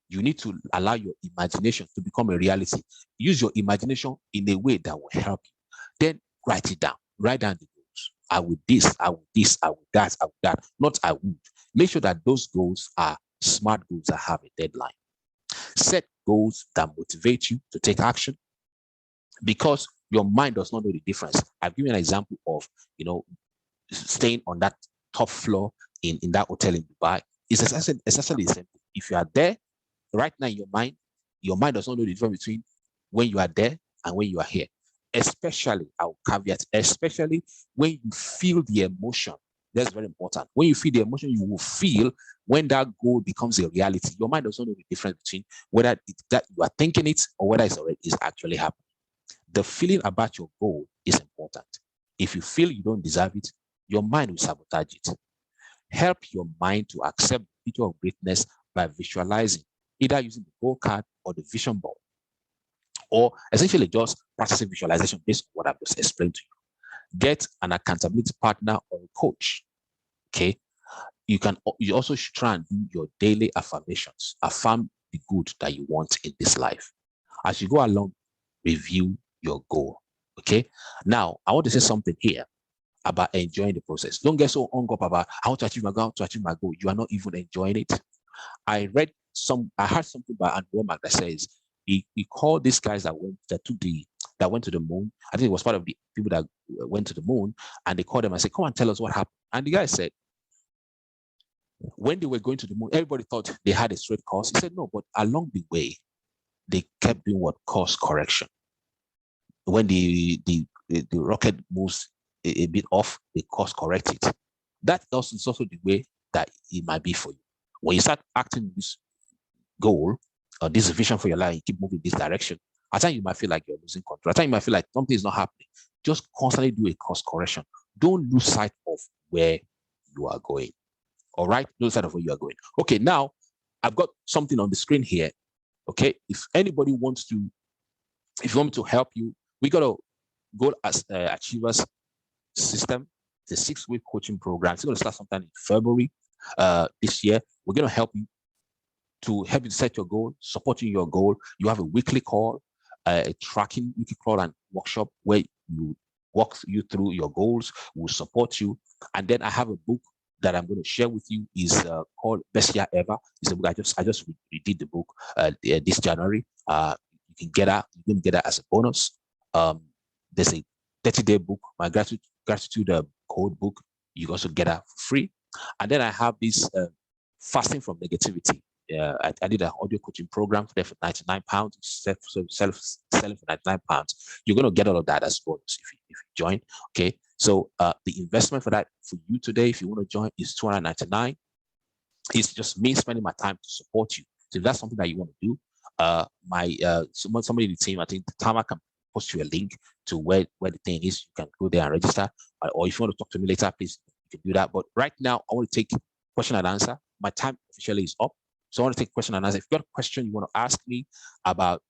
You need to allow your imagination to become a reality. Use your imagination in a way that will help you. Then write it down. Write down the goals. I will this, I will this, I will that, I will that. Not I would. Make sure that those goals are smart goals that have a deadline. Set goals that motivate you to take action, because your mind does not know the difference. I've given an example of, staying on that top floor in that hotel in Dubai. It's essentially the same thing. If you are there right now in your mind does not know the difference between when you are there and when you are here. Especially, I will caveat, especially when you feel the emotion. That's very important. When you feel the emotion, you will feel when that goal becomes a reality. Your mind does not know the difference between whether it's that you are thinking it or whether it's actually happening. The feeling about your goal is important. If you feel you don't deserve it, your mind will sabotage it. Help your mind to accept the picture of greatness by visualizing, either using the goal card or the vision board, or essentially just practicing visualization based on what I've just explained to you. Get an accountability partner or a coach. Okay. You also should try and do your daily affirmations. Affirm the good that you want in this life. As you go along, review your goal. Okay. Now, I want to say something here about enjoying the process. Don't get so hung up about how to achieve my goal, to achieve my goal. You are not even enjoying it. I heard something by Andrew Womack that says he called these guys that went to the moon. I think it was part of the people that went to the moon, and they called them and said, "Come and tell us what happened." And the guy said, when they were going to the moon, everybody thought they had a straight course. He said, no, but along the way, they kept doing what? Course correction. When the rocket moves a bit off, they course correct it. That is also the way that it might be for you. When you start acting this goal or this vision for your life, you keep moving this direction, at times you might feel like you're losing control. At times you might feel like something is not happening. Just constantly do a course correction. Don't lose sight of where you are going. All right, lose sight of where you are going. Okay, now I've got something on the screen here. Okay, if anybody wants to, if you want me to help you, we got a goal as achievers system. It's a 6-week coaching program. It's going to start sometime in February this year. We're going to help you set your goal, supporting your goal. You have a weekly call, a tracking weekly call and workshop where you walk you through your goals. We'll support you. And then I have a book that I'm going to share with you, is called Best Year Ever. It's a book I just redid the book this January. You can get that as a bonus. There's a 30-day book, my gratitude code book. You can also get that for free. And then I have this fasting from negativity. I did an audio coaching program there for £99. Selling for £99. You're going to get all of that as bonus if you join. Okay. So the investment for that for you today, if you want to join, is $299. It's just me spending my time to support you. So if that's something that you want to do, somebody in the team, I think Tama can post you a link to where the thing is. You can go there and register. Or if you want to talk to me later, please, you can do that. But right now, I want to take question and answer. My time officially is up. So I want to take question and answer. If you've got a question you want to ask me about,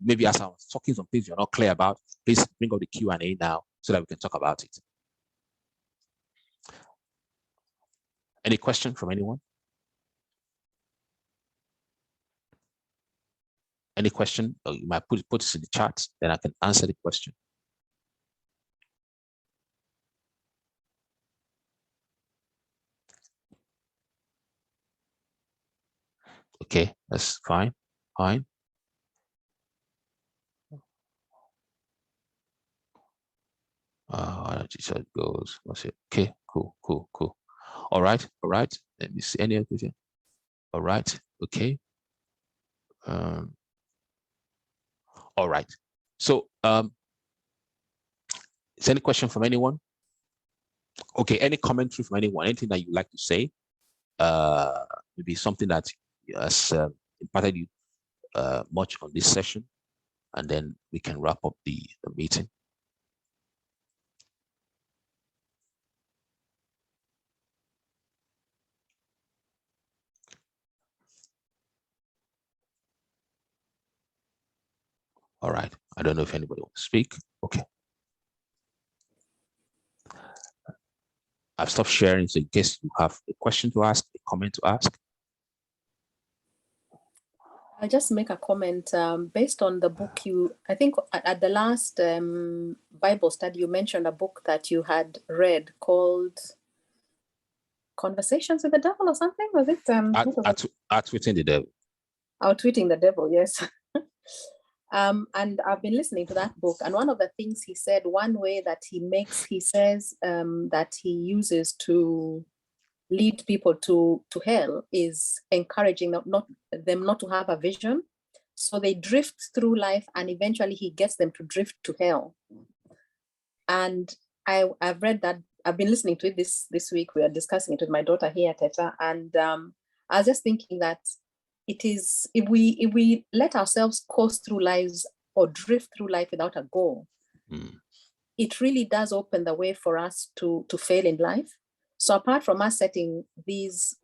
maybe as I was talking some things you're not clear about, please bring up the Q&A now so that we can talk about it. Any question from anyone? Any question? Or you might put this in the chat, then I can answer the question. Okay, that's fine. Fine. Teacher goes. What's it? Okay, cool. All right. Let me see any other question. All right. Okay. All right. So, is any question from anyone? Okay, any commentary from anyone? Anything that you'd like to say? Maybe something that has impacted you much on this session, and then we can wrap up the meeting. All right. I don't know if anybody wants to speak. Okay. I've stopped sharing, so in case you have a question to ask, a comment to ask. I'll just make a comment based on the book I think at the last Bible study, you mentioned a book that you had read called Conversations with the Devil or something. Was it? Outwitting the Devil. Outwitting the Devil, yes. And I've been listening to that book. And one of the things he said, one way that he says that he uses to lead people to hell is encouraging them not to have a vision. So they drift through life and eventually he gets them to drift to hell. And I've read that. I've been listening to it this week. We are discussing it with my daughter here, Teta. And I was just thinking that it is, if we let ourselves coast through lives or drift through life without a goal, it really does open the way for us to fail in life. So apart from us setting these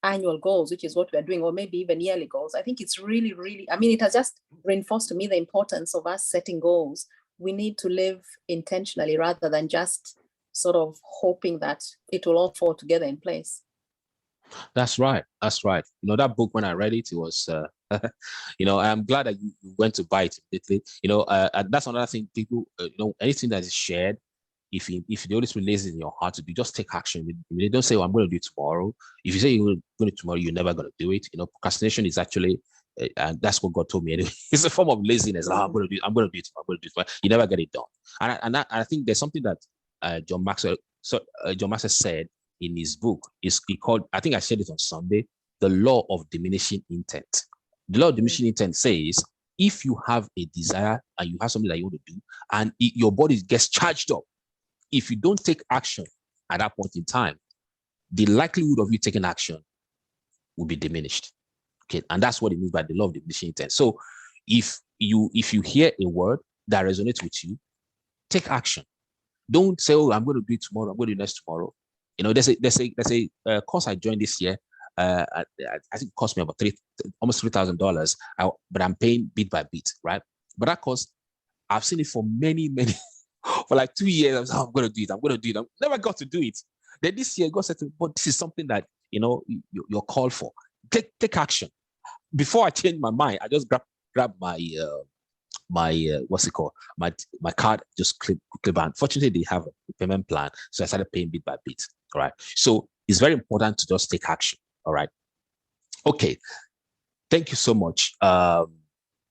annual goals, which is what we're doing, or maybe even yearly goals, I think it's really, really, I mean, it has just reinforced to me the importance of us setting goals. We need to live intentionally rather than just sort of hoping that it will all fall together in place. That's right. You know, that book, when I read it, it was, you know, I'm glad that you went to buy it immediately. You know, and that's another thing, people, you know, anything that is shared, if the Holy Spirit lays in your heart to do, just take action. They don't say, "Oh, I'm going to do it tomorrow." If you say you're going to do it tomorrow, you're never going to do it. You know, procrastination is actually, and that's what God told me anyway. It's a form of laziness. I'm going to do it. But you never get it done. And I think there's something that John Maxwell said in his book. He called, I think I said it on Sunday, the law of diminishing intent. The law of diminishing intent says, if you have a desire and you have something that you want to do, and your body gets charged up, if you don't take action at that point in time, the likelihood of you taking action will be diminished. Okay, and that's what it means by the law of diminishing intent. So if you hear a word that resonates with you, take action. Don't say, "Oh, I'm going to do it tomorrow. I'm going to do it next tomorrow." You know, there's a course I joined this year. I think it cost me about almost $3,000, but I'm paying bit by bit, right? But that course, I've seen it for many for like 2 years. I was, I'm going to do it. I never got to do it. Then this year, God said to me, "But this is something that, you know, you're called for. Take action." Before I changed my mind, I just grabbed my what's it called? My card, just click on. Fortunately, they have a payment plan, so I started paying bit by bit. All right. So it's very important to just take action. All right. Okay. Thank you so much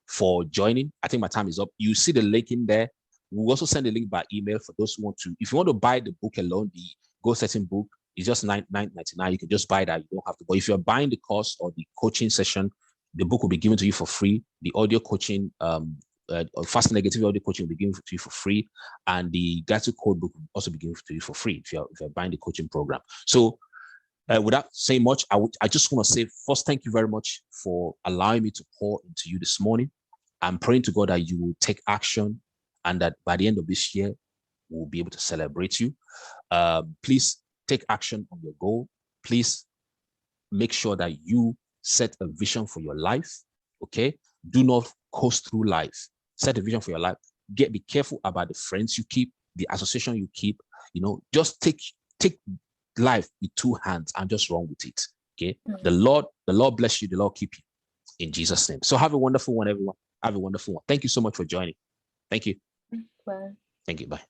for joining. I think my time is up. You see the link in there. We'll also send the link by email for those who want to. If you want to buy the book alone, the goal setting book is just $9.99. You can just buy that. You don't have to. But if you're buying the course or the coaching session, the book will be given to you for free. The audio coaching, fast and negative audio coaching will be given to you for free, and the gratitude code book will also be given to you for free if you're buying the coaching program. So without saying much, I just want to say first, thank you very much for allowing me to pour into you this morning. I'm praying to God that you will take action and that by the end of this year, we'll be able to celebrate you. Please take action on your goal. Please make sure that you set a vision for your life. Okay, do not coast through life. Set a vision for your life. Be careful about the friends you keep, the association you keep. You know, just take life with two hands and just run with it. Okay. The Lord bless you. The Lord keep you in Jesus' name. So have a wonderful one, everyone. Have a wonderful one. Thank you so much for joining. Thank you. Bye. Thank you. Bye.